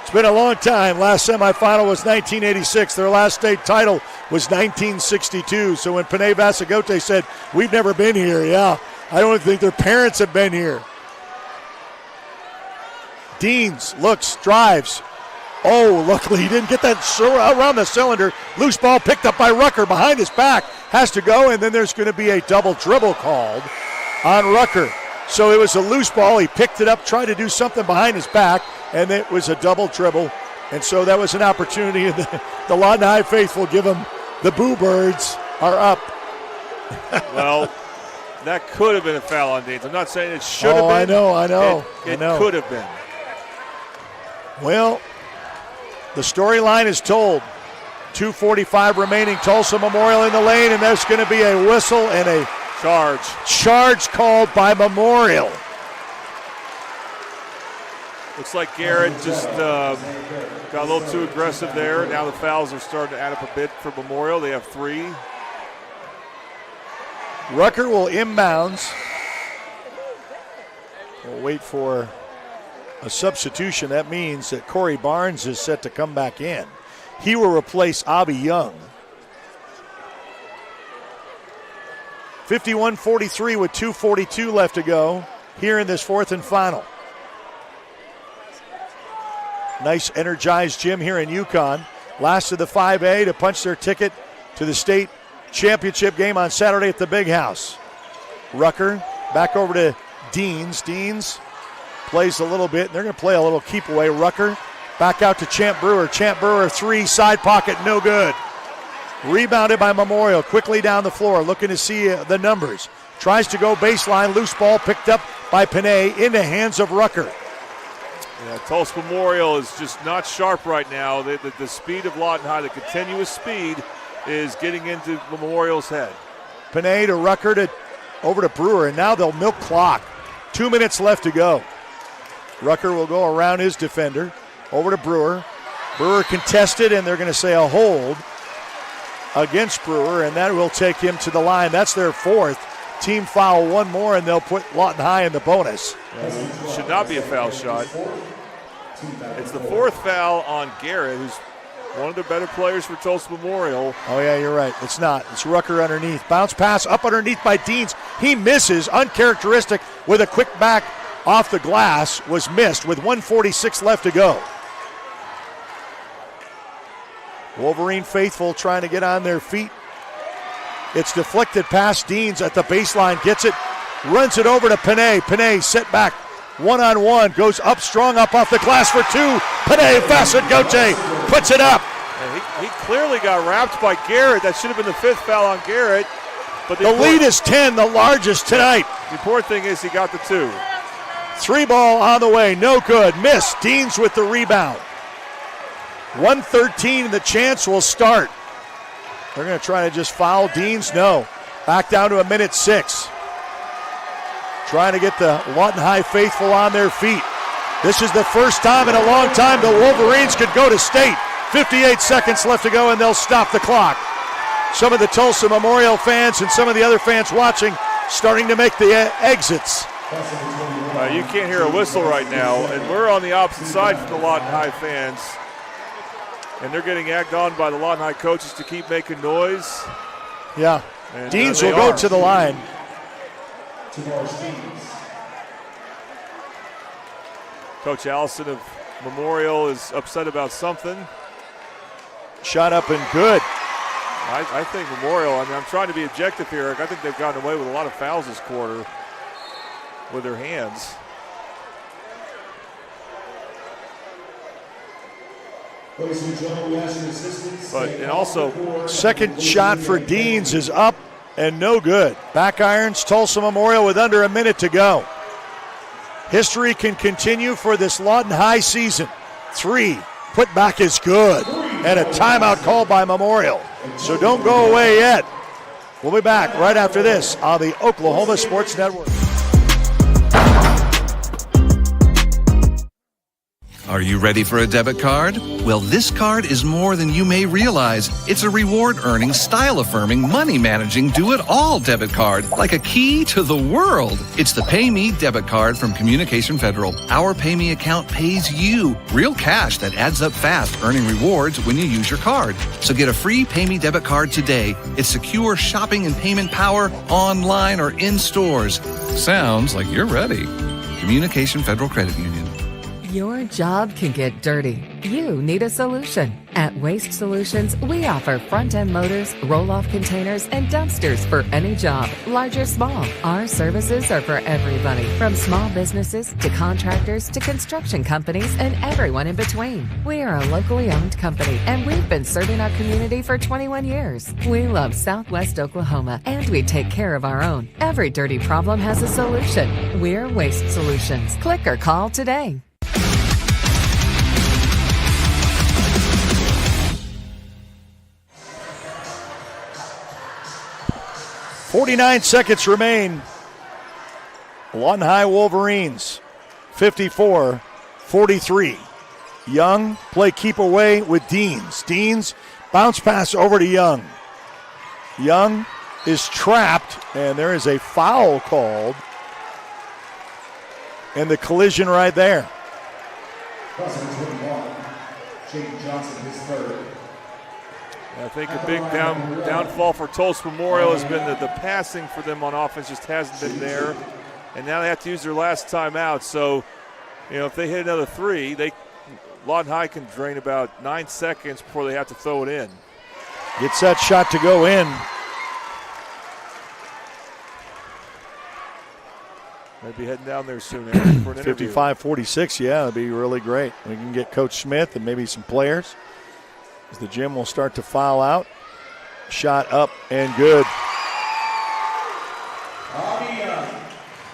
It's been a long time. Last semifinal was 1986. Their last state title was 1962. So when Panay Vasagote said, "We've never been here," yeah, I don't think their parents have been here. Deans looks, drives. Oh, luckily he didn't get that around the cylinder. Loose ball picked up by Rucker behind his back. Has to go, and then there's going to be a double dribble called on Rucker. So it was a loose ball. He picked it up, tried to do something behind his back, and it was a double dribble. And so that was an opportunity. The Lawton High faithful give him the Boo Birds are up. Well, that could have been a foul on Deans. I'm not saying it should have been. I know. It could have been. Well, the storyline is told. 2:45 remaining. Tulsa Memorial in the lane, and there's going to be a whistle and a charge called by Memorial. Looks like Garrett just got a little too aggressive there. Now the fouls are starting to add up a bit for Memorial. They have 3. Rucker will inbounds. We'll wait for a substitution. That means that Corey Barnes is set to come back in. He will replace Abby Young. 51-43 with 2:42 left to go here in this fourth and final. Nice energized gym here in Yukon. Last of the 5A to punch their ticket to the state championship game on Saturday at the Big House. Rucker back over to Deans. Deans plays a little bit, and they're going to play a little keep away. Rucker back out to Champ Brewer. Champ Brewer 3, side pocket, no good. Rebounded by Memorial, quickly down the floor, looking to see the numbers. Tries to go baseline, loose ball picked up by Panay in the hands of Rucker. Yeah, Tulsa Memorial is just not sharp right now. The speed of Lawton High, the continuous speed, is getting into Memorial's head. Panay to Rucker over to Brewer, and now they'll milk clock. 2 minutes left to go. Rucker will go around his defender, over to Brewer. Brewer contested, and they're going to say a hold against Brewer, and that will take him to the line. That's their 4th. Team foul, 1 more, and they'll put Lawton High in the bonus. Should not be a foul shot. It's the 4th foul on Garrett, who's one of the better players for Tulsa Memorial. Oh, yeah, you're right. It's not. It's Rucker underneath. Bounce pass up underneath by Deans. He misses, uncharacteristic, with a quick back off the glass. Was missed with 1:46 left to go. Wolverine faithful trying to get on their feet. It's deflected past Deans at the baseline. Gets it, runs it over to Panay. Panay set back, one-on-one, goes up strong, up off the glass for 2. Panay Vasagote puts it up. Yeah, he clearly got wrapped by Garrett. That should have been the 5th foul on Garrett. But the lead is 10, the largest tonight. The important thing is he got the 2. 3 ball on the way, no good. Miss. Deans with the rebound. 1:13, the chance will start. They're going to try to just foul Deans. No. Back down to 1:06. Trying to get the Lawton High faithful on their feet. This is the first time in a long time the Wolverines could go to state. 58 seconds left to go, and they'll stop the clock. Some of the Tulsa Memorial fans and some of the other fans watching starting to make the exits. You can't hear a whistle right now, and we're on the opposite side from the Lawton High fans. And they're getting egged on by the Lawton High coaches to keep making noise. Yeah. And, Deans will go to the line. Coach Allison of Memorial is upset about something. Shot up and good. I think Memorial, I'm trying to be objective here. I think they've gotten away with a lot of fouls this quarter with their hands. And also, second shot for Deans is up and no good. Back irons, Tulsa Memorial with under a minute to go. History can continue for this Lawton High season. 3, put back is good. And a timeout called by Memorial. So don't go away yet. We'll be back right after this on the Oklahoma Sports Network. Are you ready for a debit card? Well, this card is more than you may realize. It's a reward-earning, style-affirming, money-managing, do-it-all debit card, like a key to the world. It's the Pay Me debit card from Communication Federal. Our Pay Me account pays you real cash that adds up fast, earning rewards when you use your card. So get a free Pay Me debit card today. It's secure shopping and payment power online or in stores. Sounds like you're ready. Communication Federal Credit Union. Your job can get dirty. You need a solution. At Waste Solutions, we offer front-end loaders, roll-off containers, and dumpsters for any job, large or small. Our services are for everybody, from small businesses to contractors to construction companies and everyone in between. We are a locally owned company, and we've been serving our community for 21 years. We love Southwest Oklahoma, and we take care of our own. Every dirty problem has a solution. We're Waste Solutions. Click or call today. 49 seconds remain. Lawton High Wolverines, 54-43. Young play keep away with Deans. Deans bounce pass over to Young. Young is trapped, and there is a foul called. And the collision right there. I think a big downfall for Tulsa Memorial has been that the passing for them on offense just hasn't been there. And now they have to use their last timeout. So, if they hit another 3, Lawton High can drain about 9 seconds before they have to throw it in. Gets that shot to go in. Maybe heading down there soon for an interview. 55-46, yeah, that'd be really great. We can get Coach Smith and maybe some players as the gym will start to file out. Shot up and good.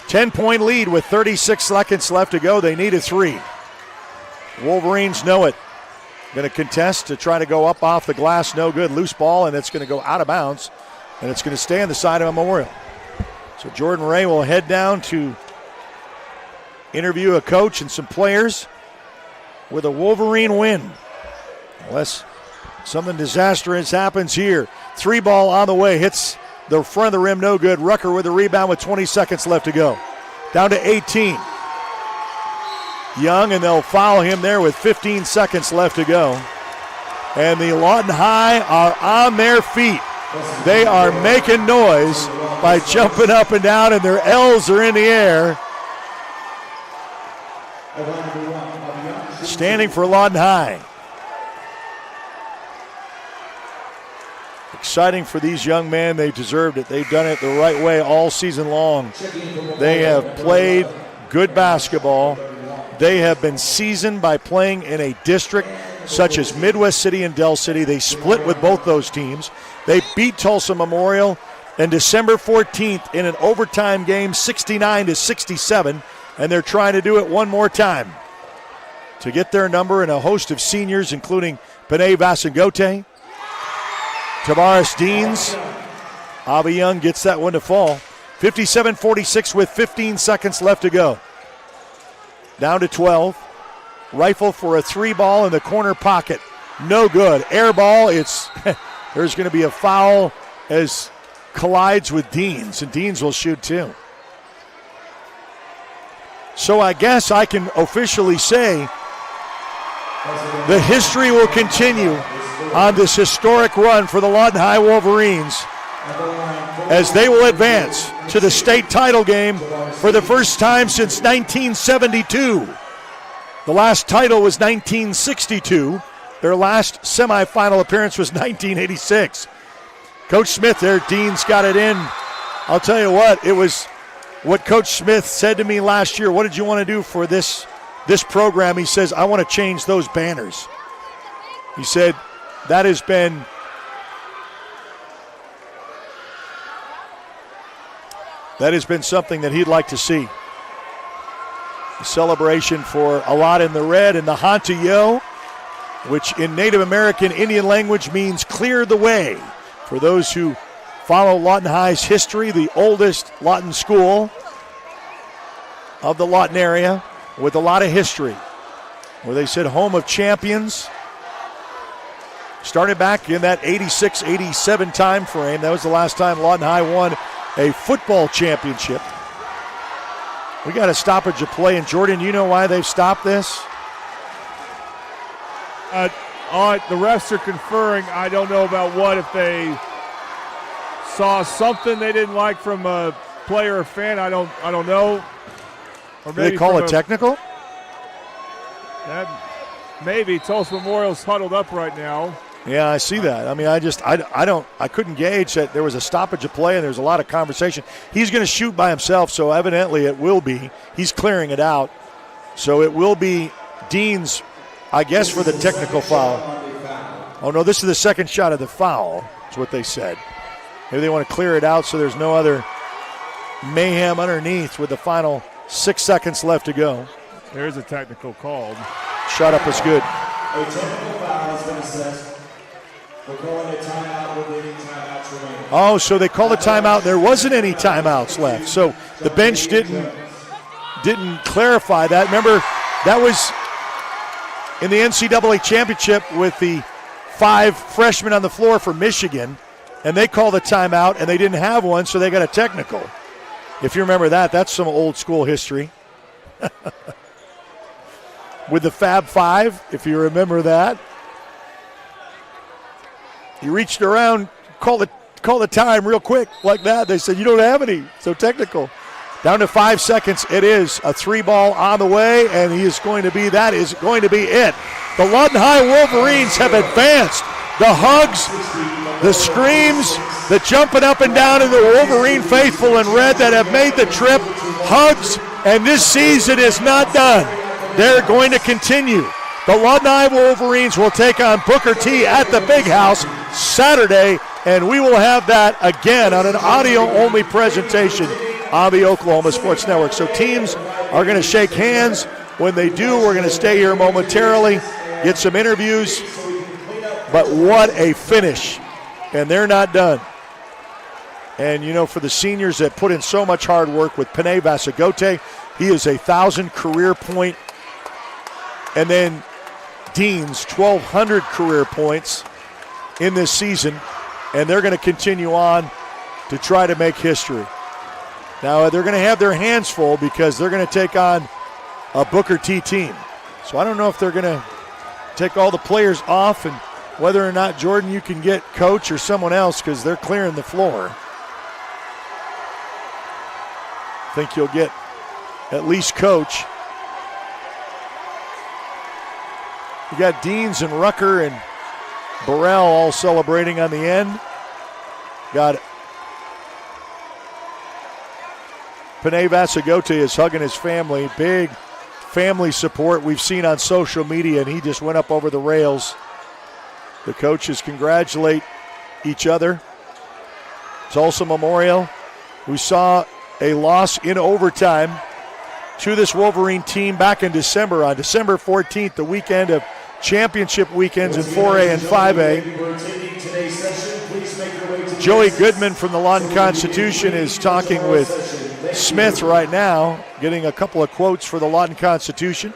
10-point lead with 36 seconds left to go. They need a 3. Wolverines know it. Going to contest to try to go up off the glass. No good. Loose ball, and it's going to go out of bounds. And it's going to stay on the side of a Memorial. So Jordan Ray will head down to interview a coach and some players with a Wolverine win. Unless something disastrous happens here. 3 ball on the way. Hits the front of the rim. No good. Rucker with a rebound with 20 seconds left to go. Down to 18. Young, and they'll foul him there with 15 seconds left to go. And the Lawton High are on their feet. They are making noise by jumping up and down, and their L's are in the air. Standing for Lawton High. Exciting for these young men. They deserved it. They've done it the right way all season long. They have played good basketball. They have been seasoned by playing in a district such as Midwest City and Del City. They split with both those teams. They beat Tulsa Memorial on December 14th in an overtime game, 69-67, and they're trying to do it one more time to get their number, and a host of seniors, including Panay Vasangote, Tavares Deans. Avi Young gets that one to fall. 57-46 with 15 seconds left to go. Down to 12. Rifle for a 3 ball in the corner pocket. No good. Air ball. There's going to be a foul as collides with Deans, and Deans will shoot too. So I guess I can officially say the history will continue on this historic run for the Lawton High Wolverines as they will advance to the state title game for the first time since 1972. The last title was 1962. Their last semifinal appearance was 1986. Coach Smith there, Dean's got it in. I'll tell you what, it was what Coach Smith said to me last year. What did you want to do for this program? He says, I want to change those banners. He said, that has been something that he'd like to see. A celebration for a lot in the red and the Hantayo, which in Native American Indian language means clear the way. For those who follow Lawton High's history, the oldest Lawton school of the Lawton area with a lot of history, where they said home of champions. Started back in that 86-87 time frame. That was the last time Lawton High won a football championship. We got a stoppage of play. And Jordan, you know why they've stopped this? The refs are conferring. I don't know about what, if they saw something they didn't like from a player or fan. I don't know. Or maybe they call it technical? Maybe. Tulsa Memorial's huddled up right now. Yeah, I see that. I mean, I couldn't gauge that there was a stoppage of play and there's a lot of conversation. He's going to shoot by himself, so evidently it will be. He's clearing it out. So it will be Dean's, I guess, for the technical foul. Oh, no, this is the second shot of the foul, is what they said. Maybe they want to clear it out so there's no other mayhem underneath with the final 6 seconds left to go. There's a technical called. Shot up is good. A technical foul has been assessed. We're calling a timeout with any timeouts remaining. Oh, so they called a timeout. There wasn't any timeouts left. So the bench didn't clarify that. Remember, that was in the NCAA championship with the 5 freshmen on the floor for Michigan, and they called a timeout, and they didn't have one, so they got a technical. If you remember that, that's some old school history. With the Fab Five, if you remember that. You reached around, call the time real quick like that. They said, you don't have any, so technical. Down to 5 seconds. It is a 3-ball on the way, and that is going to be it. The Lawton High Wolverines have advanced. The hugs, the screams, the jumping up and down of the Wolverine faithful in red that have made the trip. Hugs, and this season is not done. They're going to continue. The Lawton High Wolverines will take on Booker T at the Big House Saturday, and we will have that again on an audio-only presentation on the Oklahoma Sports Network. So teams are going to shake hands. When they do, we're going to stay here momentarily, get some interviews. But what a finish. And they're not done. And, you know, for the seniors that put in so much hard work with Panay Vasagote, he is 1,000 career point. And then Dean's 1,200 career points in this season, and they're going to continue on to try to make history. Now, they're going to have their hands full because they're going to take on a Booker T team. So I don't know if they're going to take all the players off and whether or not, Jordan, you can get coach or someone else because they're clearing the floor. I think you'll get at least coach. You got Deans and Rucker and Burrell all celebrating on the end. Got Panay Vasagote is hugging his family. Big family support we've seen on social media, and he just went up over the rails. The coaches congratulate each other. Tulsa Memorial, who saw a loss in overtime to this Wolverine team back in December, on December 14th, the weekend of championship weekends in 4A and 5A. Joey Goodman from the Lawton Constitution is talking with Smith right now, getting a couple of quotes for the Lawton Constitution.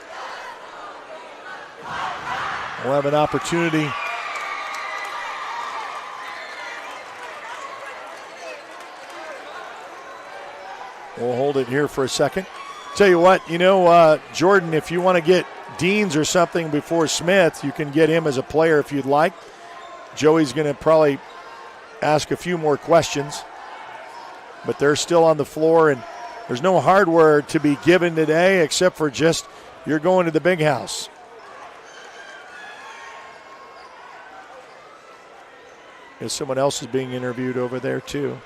We'll have an opportunity we'll hold it here for a second. Tell you what, Jordan, if you want to get Deans or something before Smith, you can get him as a player if you'd like. Joey's going to probably ask a few more questions, but they're still on the floor, and there's no hardware to be given today except for just you're going to the big house. Guess someone else is being interviewed over there too.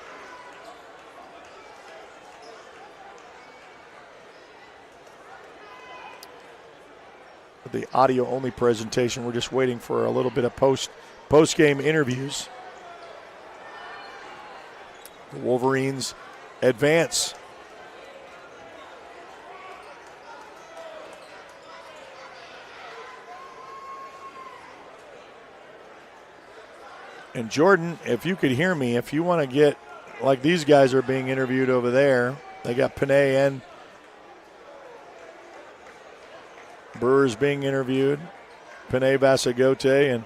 The audio-only presentation. We're just waiting for a little bit of post-game interviews. The Wolverines advance. And Jordan, if you could hear me, if you want to get like these guys are being interviewed over there, they got Panay and Brewers being interviewed, Panay, Vasagote, and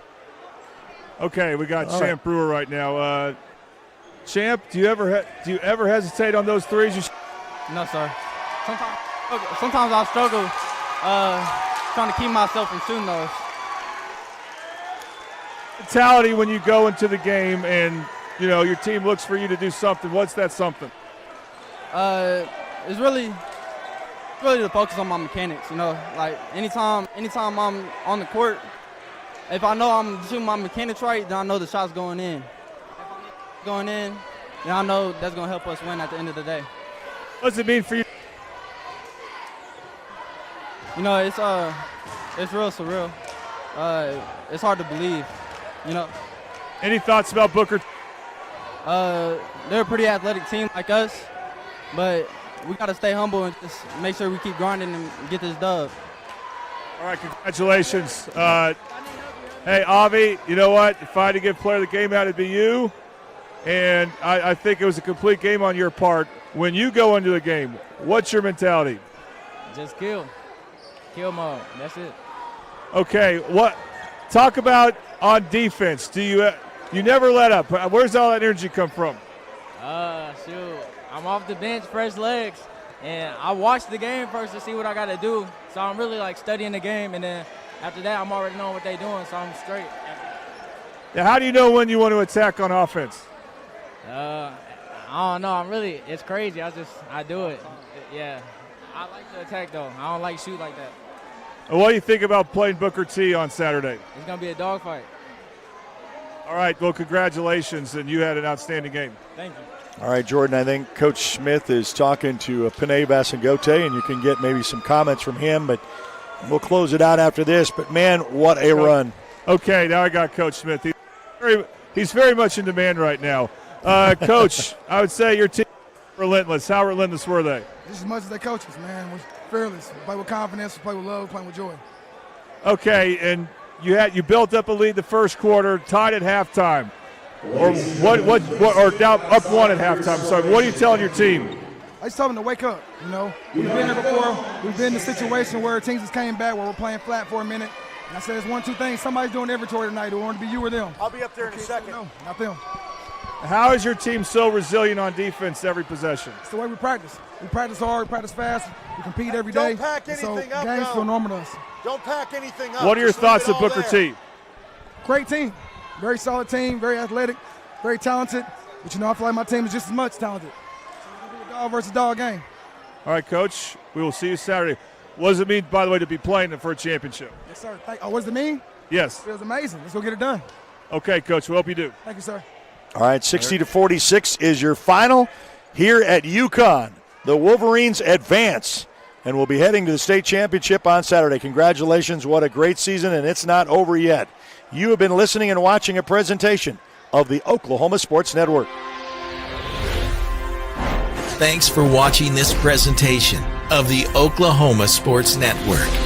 okay, we got Champ Brewer right now. Champ, do you ever hesitate on those threes? No, sir. Sometimes I struggle trying to keep myself from shooting those. Mentality when you go into the game and your team looks for you to do something. What's that something? It's really to focus on my mechanics. Like anytime I'm on the court, if I know I'm shooting my mechanics right, then I know the shot's going in. If I'm going in, then I know that's going to help us win at the end of the day. What does it mean for you? It's real surreal. It's hard to believe. Any thoughts about Booker? They're a pretty athletic team like us, but we got to stay humble and just make sure we keep grinding and get this dub. All right, congratulations. Hey, Avi, you know what? If I had to give player of the game out, it'd be you. And I think it was a complete game on your part. When you go into the game, what's your mentality? Just kill mode. That's it. Okay, talk about on defense. Do you never let up? Where's all that energy come from? Shoot, I'm off the bench, fresh legs, and I watch the game first to see what I got to do. So I'm really studying the game, and then after that, I'm already knowing what they're doing, so I'm straight. Now, how do you know when you want to attack on offense? I don't know. It's crazy. I do it. Yeah. I like to attack, though. I don't like shoot like that. What do you think about playing Booker T on Saturday? It's going to be a dogfight. All right, well, congratulations, and you had an outstanding game. Thank you. All right, Jordan, I think Coach Smith is talking to Panay Vasangote, and you can get maybe some comments from him, but we'll close it out after this. But, man, what a run. Okay, now I got Coach Smith. He's very much in demand right now. Coach, I would say your team is relentless. How relentless were they? Just as much as they coach us, man. We're fearless. We play with confidence. We play with love. We play with joy. Okay, and you built up a lead the first quarter, tied at halftime, or or down up one at halftime. So what are you telling your team? I just tell them to wake up. We've been there before. We've been in a situation where teams just came back where we're playing flat for a minute. And I said, there's 1-2 things. Somebody's doing inventory tonight. It want to be you or them. I'll be up there in a second. No, not them. How is your team so resilient on defense every possession? It's the way we practice. We practice hard, we practice fast, we compete every day. Don't pack anything up, games feel normal to us. Don't pack anything up. What are your thoughts of Booker T? Great team. Very solid team, very athletic, very talented. But I feel like my team is just as much talented. So we're going to do a dog versus dog game. All right, Coach. We will see you Saturday. What does it mean, by the way, to be playing for a championship? Yes, sir. What does it mean? Yes. It feels amazing. Let's go get it done. Okay, Coach. We hope you do. Thank you, sir. All right, 60-46 is your final here at UConn. The Wolverines advance and will be heading to the state championship on Saturday. Congratulations. What a great season, and it's not over yet. You have been listening and watching a presentation of the Oklahoma Sports Network. Thanks for watching this presentation of the Oklahoma Sports Network.